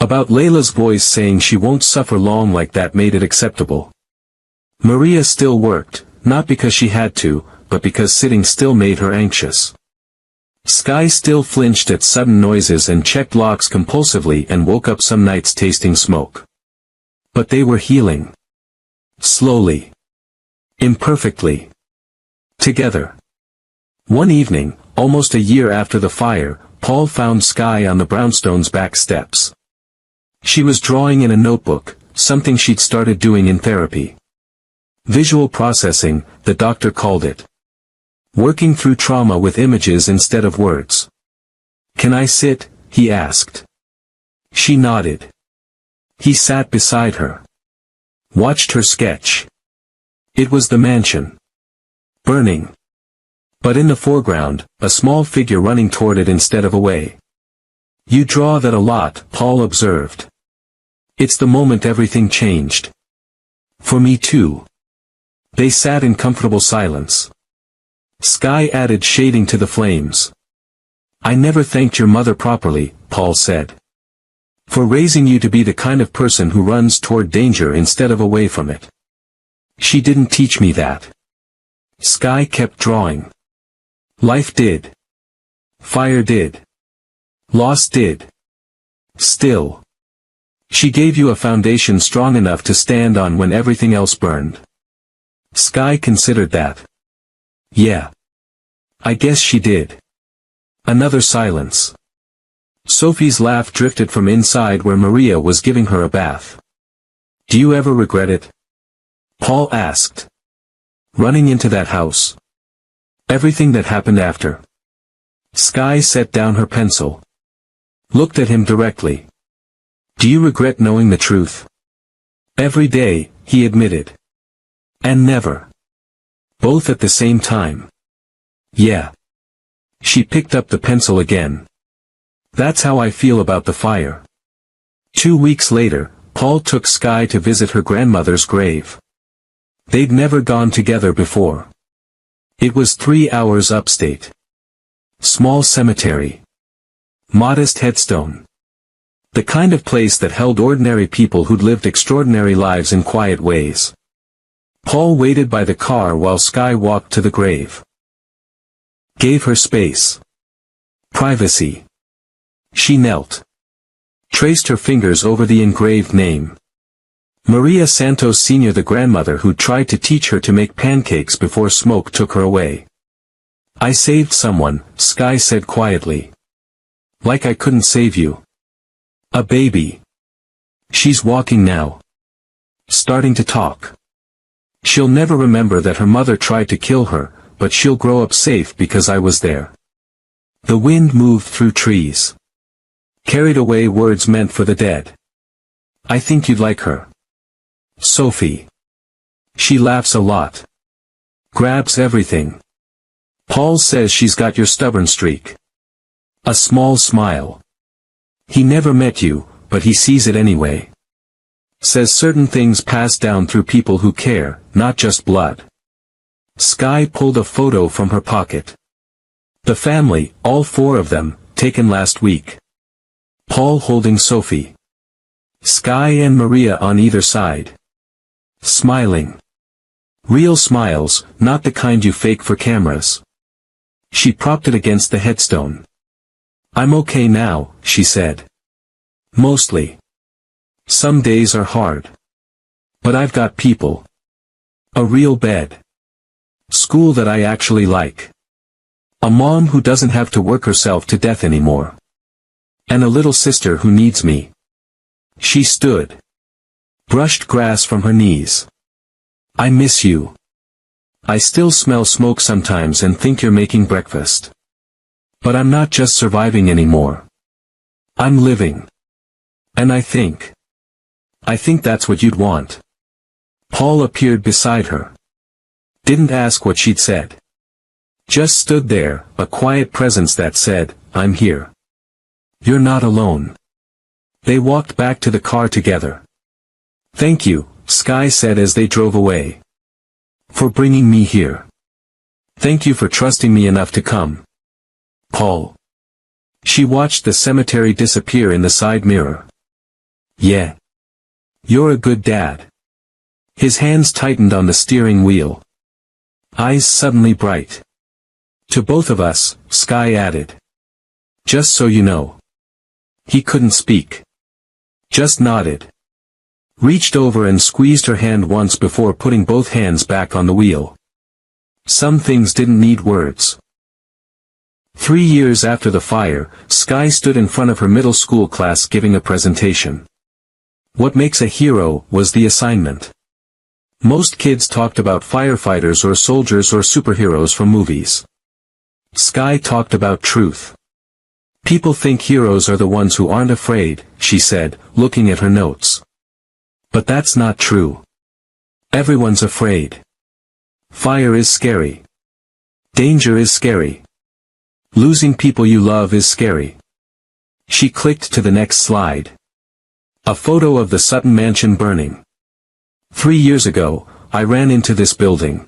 About Layla's voice saying she won't suffer long like that made it acceptable. Maria still worked, not because she had to, but because sitting still made her anxious. Sky still flinched at sudden noises and checked locks compulsively and woke up some nights tasting smoke. But they were healing. Slowly. Imperfectly. Together. One evening, almost a year after the fire, Paul found Sky on the brownstone's back steps. She was drawing in a notebook, something she'd started doing in therapy. Visual processing, the doctor called it. Working through trauma with images instead of words. "Can I sit?" he asked. She nodded. He sat beside her. Watched her sketch. It was the mansion. Burning. But in the foreground, a small figure running toward it instead of away. "You draw that a lot," Paul observed. "It's the moment everything changed." "For me too." They sat in comfortable silence. Sky added shading to the flames. "I never thanked your mother properly," Paul said. "For raising you to be the kind of person who runs toward danger instead of away from it. She didn't teach me that." Sky kept drawing. "Life did. Fire did. Loss did. Still. She gave you a foundation strong enough to stand on when everything else burned." Sky considered that. "Yeah. I guess she did." Another silence. Sophie's laugh drifted from inside where Maria was giving her a bath. "Do you ever regret it?" Paul asked. "Running into that house? Everything that happened after?" Sky set down her pencil. Looked at him directly. "Do you regret knowing the truth?" "Every day," he admitted. "And never." "Both at the same time?" "Yeah." She picked up the pencil again. "That's how I feel about the fire." 2 weeks later, Paul took Sky to visit her grandmother's grave. They'd never gone together before. It was 3 hours upstate. Small cemetery. Modest headstone. The kind of place that held ordinary people who'd lived extraordinary lives in quiet ways. Paul waited by the car while Sky walked to the grave. Gave her space. Privacy. She knelt. Traced her fingers over the engraved name. Maria Santos Sr., the grandmother who tried to teach her to make pancakes before smoke took her away. "I saved someone," Sky said quietly. "Like I couldn't save you. A baby. She's walking now. Starting to talk. She'll never remember that her mother tried to kill her, but she'll grow up safe because I was there." The wind moved through trees. Carried away words meant for the dead. "I think you'd like her. Sophie. She laughs a lot. Grabs everything. Paul says she's got your stubborn streak." A small smile. "He never met you, but he sees it anyway. Says certain things pass down through people who care, not just blood." Sky pulled a photo from her pocket. The family, all 4 of them, taken last week. Paul holding Sophie. Sky and Maria on either side. Smiling. Real smiles, not the kind you fake for cameras. She propped it against the headstone. "I'm okay now," she said. "Mostly. Some days are hard. But I've got people. A real bed. School that I actually like. A mom who doesn't have to work herself to death anymore. And a little sister who needs me." She stood. Brushed grass from her knees. "I miss you. I still smell smoke sometimes and think you're making breakfast. But I'm not just surviving anymore. I'm living. And I think that's what you'd want." Paul appeared beside her. Didn't ask what she'd said. Just stood there, a quiet presence that said, I'm here. You're not alone. They walked back to the car together. Thank you, Sky said as they drove away. For bringing me here. Thank you for trusting me enough to come. Paul. She watched the cemetery disappear in the side mirror. Yeah. You're a good dad. His hands tightened on the steering wheel. Eyes suddenly bright. To both of us, Sky added. Just so you know. He couldn't speak. Just nodded. Reached over and squeezed her hand once before putting both hands back on the wheel. Some things didn't need words. 3 years after the fire, Sky stood in front of her middle school class giving a presentation. What makes a hero was the assignment. Most kids talked about firefighters or soldiers or superheroes from movies. Sky talked about truth. People think heroes are the ones who aren't afraid, she said, looking at her notes. But that's not true. Everyone's afraid. Fire is scary. Danger is scary. Losing people you love is scary. She clicked to the next slide. A photo of the Sutton mansion burning. 3 years ago, I ran into this building.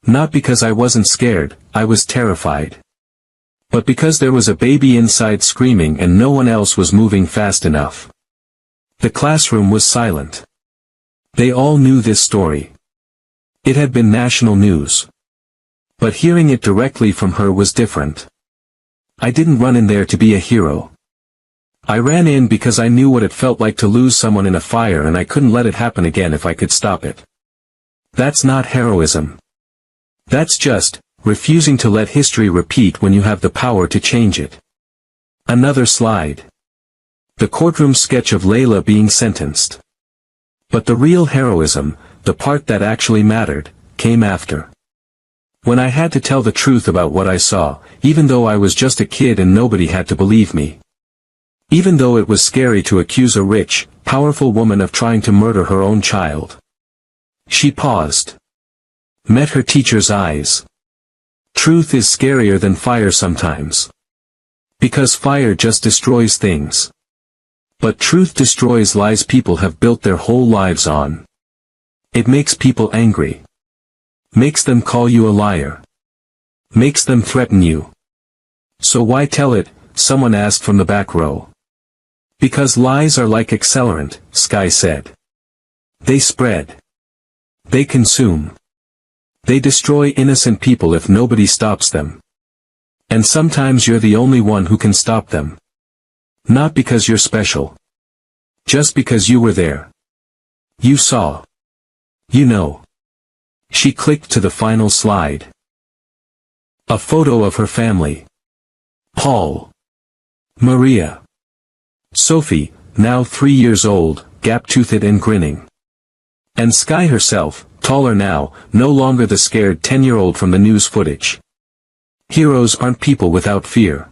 Not because I wasn't scared, I was terrified. But because there was a baby inside screaming and no one else was moving fast enough. The classroom was silent. They all knew this story. It had been national news. But hearing it directly from her was different. I didn't run in there to be a hero. I ran in because I knew what it felt like to lose someone in a fire and I couldn't let it happen again if I could stop it. That's not heroism. That's just refusing to let history repeat when you have the power to change it. Another slide. The courtroom sketch of Layla being sentenced. But the real heroism, the part that actually mattered, came after. When I had to tell the truth about what I saw, even though I was just a kid and nobody had to believe me. Even though it was scary to accuse a rich, powerful woman of trying to murder her own child. She paused. Met her teacher's eyes. Truth is scarier than fire sometimes. Because fire just destroys things. But truth destroys lies people have built their whole lives on. It makes people angry. Makes them call you a liar. Makes them threaten you. So why tell it? Someone asked from the back row. Because lies are like accelerant, Sky said. They spread. They consume. They destroy innocent people if nobody stops them. And sometimes you're the only one who can stop them. Not because you're special. Just because you were there. You saw. You know. She clicked to the final slide. A photo of her family. Paul. Maria. Sophie, now 3 years old, gap-toothed and grinning. And Sky herself, taller now, no longer the scared 10-year-old from the news footage. Heroes aren't people without fear.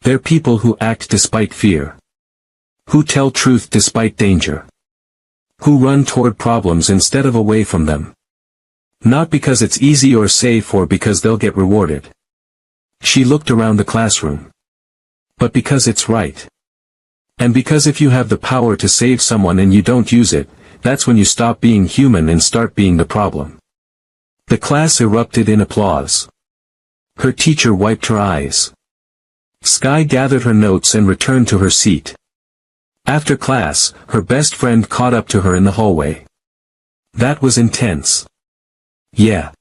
They're people who act despite fear. Who tell truth despite danger. Who run toward problems instead of away from them. Not because it's easy or safe or because they'll get rewarded. She looked around the classroom. But because it's right. And because if you have the power to save someone and you don't use it, that's when you stop being human and start being the problem. The class erupted in applause. Her teacher wiped her eyes. Sky gathered her notes and returned to her seat. After class, her best friend caught up to her in the hallway. That was intense. Yeah.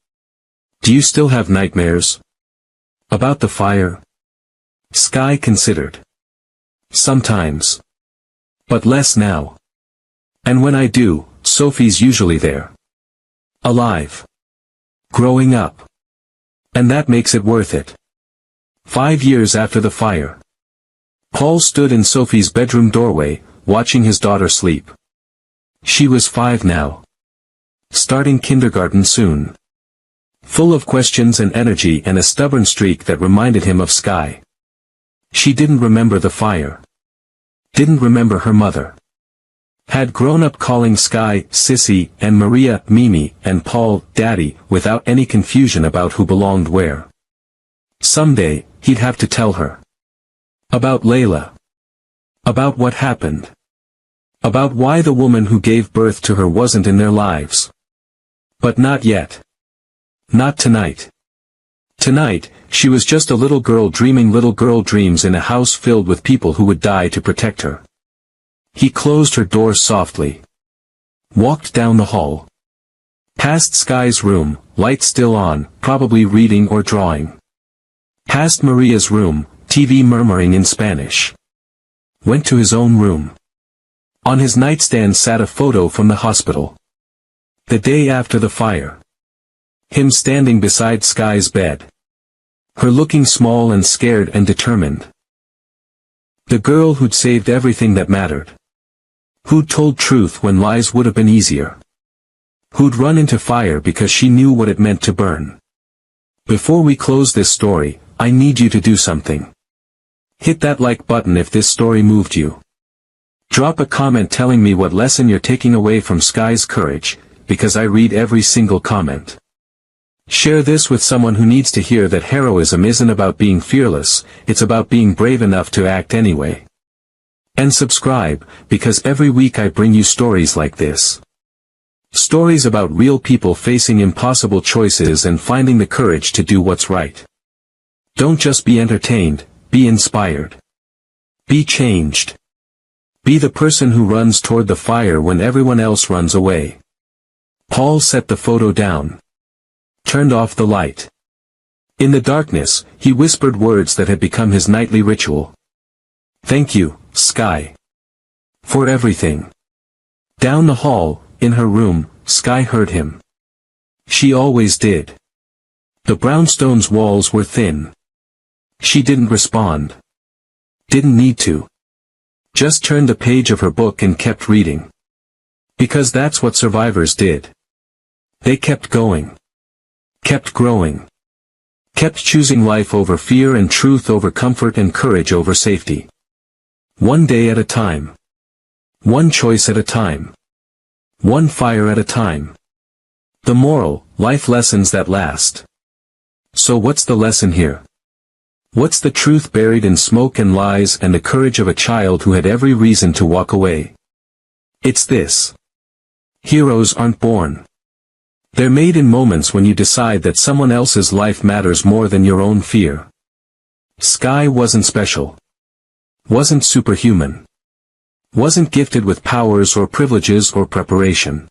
Do you still have nightmares? About the fire? Sky considered. Sometimes. But less now. And when I do, Sophie's usually there. Alive. Growing up. And that makes it worth it. 5 years after the fire. Paul stood in Sophie's bedroom doorway, watching his daughter sleep. She was 5 now. Starting kindergarten soon. Full of questions and energy and a stubborn streak that reminded him of Sky. She didn't remember the fire. Didn't remember her mother. Had grown up calling Sky, Sissy, and Maria, Mimi, and Paul, Daddy, without any confusion about who belonged where. Someday, he'd have to tell her. About Layla. About what happened. About why the woman who gave birth to her wasn't in their lives. But not yet. Not tonight. Tonight, she was just a little girl dreaming little girl dreams in a house filled with people who would die to protect her. He closed her door softly. Walked down the hall. Past Sky's room, light still on, probably reading or drawing. Past Maria's room, TV murmuring in Spanish. Went to his own room. On his nightstand sat a photo from the hospital. The day after the fire. Him standing beside Sky's bed. Her looking small and scared and determined. The girl who'd saved everything that mattered. Who'd told truth when lies would have been easier. Who'd run into fire because she knew what it meant to burn. Before we close this story, I need you to do something. Hit that like button if this story moved you. Drop a comment telling me what lesson you're taking away from Sky's courage, because I read every single comment. Share this with someone who needs to hear that heroism isn't about being fearless, it's about being brave enough to act anyway. And subscribe, because every week I bring you stories like this. Stories about real people facing impossible choices and finding the courage to do what's right. Don't just be entertained, be inspired. Be changed. Be the person who runs toward the fire when everyone else runs away. Paul set the photo down. Turned off the light. In the darkness, he whispered words that had become his nightly ritual. Thank you, Sky. For everything. Down the hall, in her room, Sky heard him. She always did. The brownstone's walls were thin. She didn't respond. Didn't need to. Just turned the page of her book and kept reading. Because that's what survivors did. They kept going. Kept growing. Kept choosing life over fear and truth over comfort and courage over safety. One day at a time. One choice at a time. One fire at a time. The moral, life lessons that last. So what's the lesson here? What's the truth buried in smoke and lies and the courage of a child who had every reason to walk away? It's this. Heroes aren't born. They're made in moments when you decide that someone else's life matters more than your own fear. Sky wasn't special. Wasn't superhuman. Wasn't gifted with powers or privileges or preparation.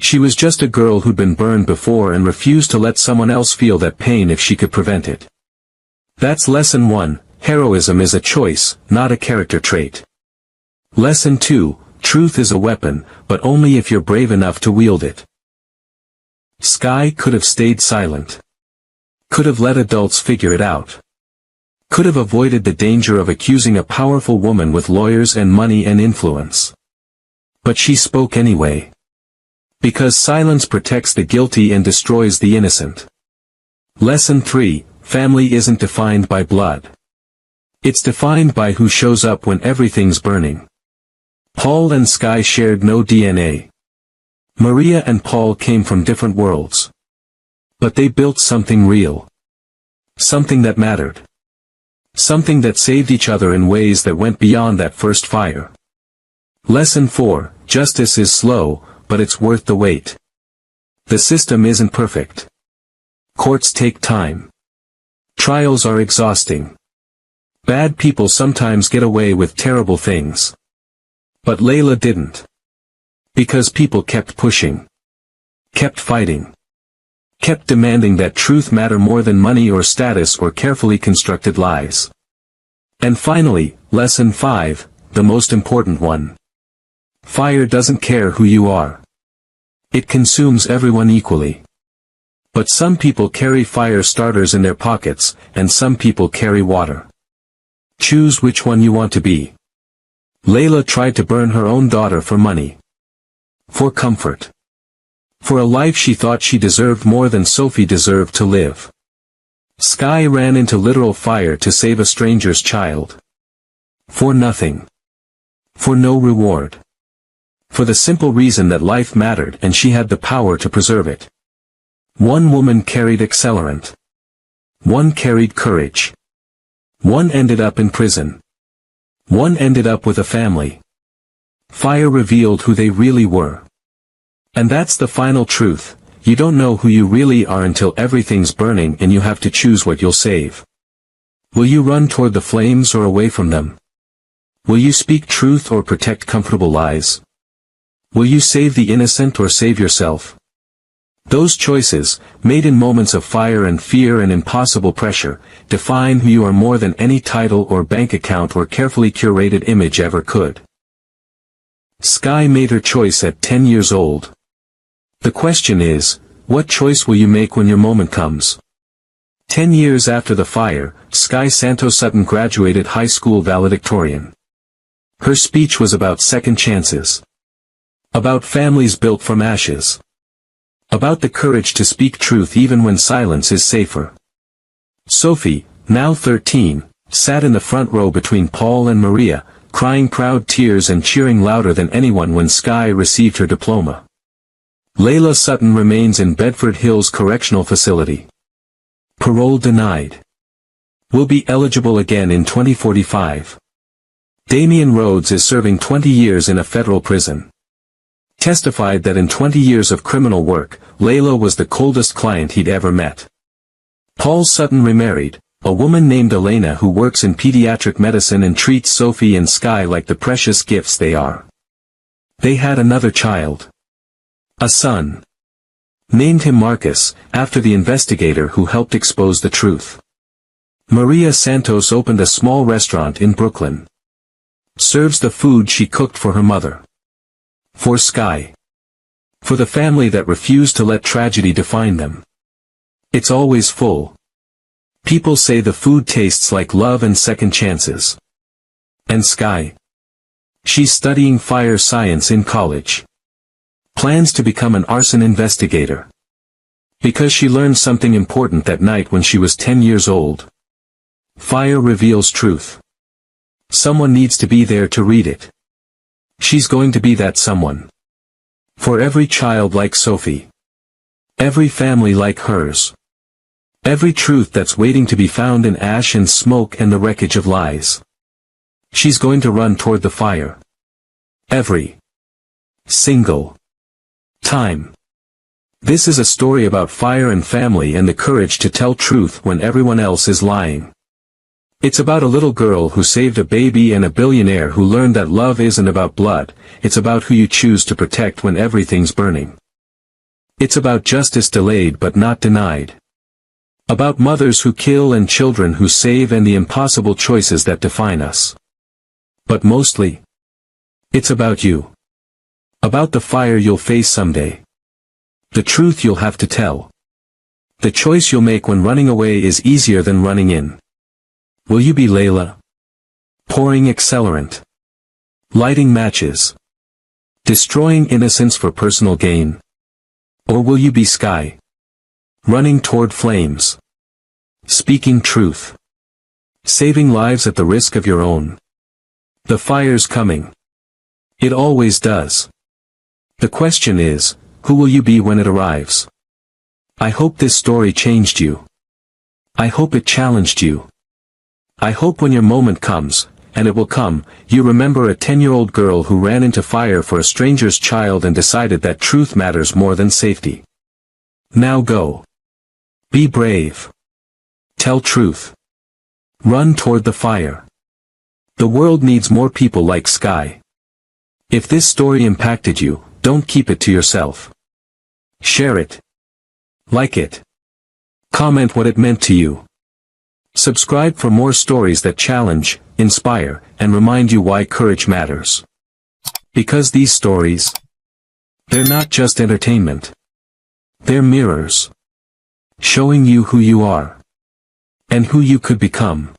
She was just a girl who'd been burned before and refused to let someone else feel that pain if she could prevent it. That's lesson 1, heroism is a choice, not a character trait. Lesson 2, truth is a weapon, but only if you're brave enough to wield it. Sky could have stayed silent. Could have let adults figure it out. Could have avoided the danger of accusing a powerful woman with lawyers and money and influence. But she spoke anyway. Because silence protects the guilty and destroys the innocent. Lesson 3, family isn't defined by blood. It's defined by who shows up when everything's burning. Paul and Sky shared no DNA. Maria and Paul came from different worlds. But they built something real. Something that mattered. Something that saved each other in ways that went beyond that first fire. Lesson 4, justice is slow, but it's worth the wait. The system isn't perfect. Courts take time. Trials are exhausting. Bad people sometimes get away with terrible things. But Layla didn't. Because people kept pushing. Kept fighting. Kept demanding that truth matter more than money or status or carefully constructed lies. And finally, lesson 5, the most important one. Fire doesn't care who you are. It consumes everyone equally. But some people carry fire starters in their pockets, and some people carry water. Choose which one you want to be. Layla tried to burn her own daughter for money. For comfort. For a life she thought she deserved more than Sophie deserved to live. Sky ran into literal fire to save a stranger's child. For nothing. For no reward. For the simple reason that life mattered and she had the power to preserve it. One woman carried accelerant. One carried courage. One ended up in prison. One ended up with a family. Fire revealed who they really were. And that's the final truth. You don't know who you really are until everything's burning and you have to choose what you'll save. Will you run toward the flames or away from them? Will you speak truth or protect comfortable lies? Will you save the innocent or save yourself? Those choices, made in moments of fire and fear and impossible pressure, define who you are more than any title or bank account or carefully curated image ever could. Sky made her choice at 10 years old. The question is, what choice will you make when your moment comes? 10 years after the fire, Sky Santos Sutton graduated high school valedictorian. Her speech was about second chances. About families built from ashes. About the courage to speak truth even when silence is safer. Sophie, now 13, sat in the front row between Paul and Maria, crying proud tears and cheering louder than anyone when Sky received her diploma. Layla Sutton remains in Bedford Hills Correctional Facility. Parole denied. Will be eligible again in 2045. Damian Rhodes is serving 20 years in a federal prison. Testified that in 20 years of criminal work, Layla was the coldest client he'd ever met. Paul Sutton remarried, a woman named Elena who works in pediatric medicine and treats Sophie and Sky like the precious gifts they are. They had another child. A son. Named him Marcus, after the investigator who helped expose the truth. Maria Santos opened a small restaurant in Brooklyn. Serves the food she cooked for her mother. For Sky. For the family that refused to let tragedy define them. It's always full. People say the food tastes like love and second chances. And Sky? She's studying fire science in college. Plans to become an arson investigator. Because she learned something important that night when she was 10 years old. Fire reveals truth. Someone needs to be there to read it. She's going to be that someone. For every child like Sophie. Every family like hers. Every truth that's waiting to be found in ash and smoke and the wreckage of lies. She's going to run toward the fire. Every single time. This is a story about fire and family and the courage to tell truth when everyone else is lying. It's about a little girl who saved a baby and a billionaire who learned that love isn't about blood, it's about who you choose to protect when everything's burning. It's about justice delayed but not denied. About mothers who kill and children who save and the impossible choices that define us. But mostly, it's about you. About the fire you'll face someday. The truth you'll have to tell. The choice you'll make when running away is easier than running in. Will you be Layla? Pouring accelerant. Lighting matches. Destroying innocence for personal gain. Or will you be Sky? Running toward flames. Speaking truth. Saving lives at the risk of your own. The fire's coming. It always does. The question is, who will you be when it arrives? I hope this story changed you. I hope it challenged you. I hope when your moment comes, and it will come, you remember a 10-year-old girl who ran into fire for a stranger's child and decided that truth matters more than safety. Now go. Be brave. Tell truth. Run toward the fire. The world needs more people like Sky. If this story impacted you, don't keep it to yourself. Share it. Like it. Comment what it meant to you. Subscribe for more stories that challenge, inspire, and remind you why courage matters. Because these stories, they're not just entertainment. They're mirrors. Showing you who you are. And who you could become.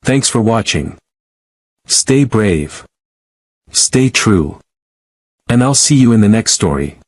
Thanks for watching. Stay brave. Stay true. And I'll see you in the next story.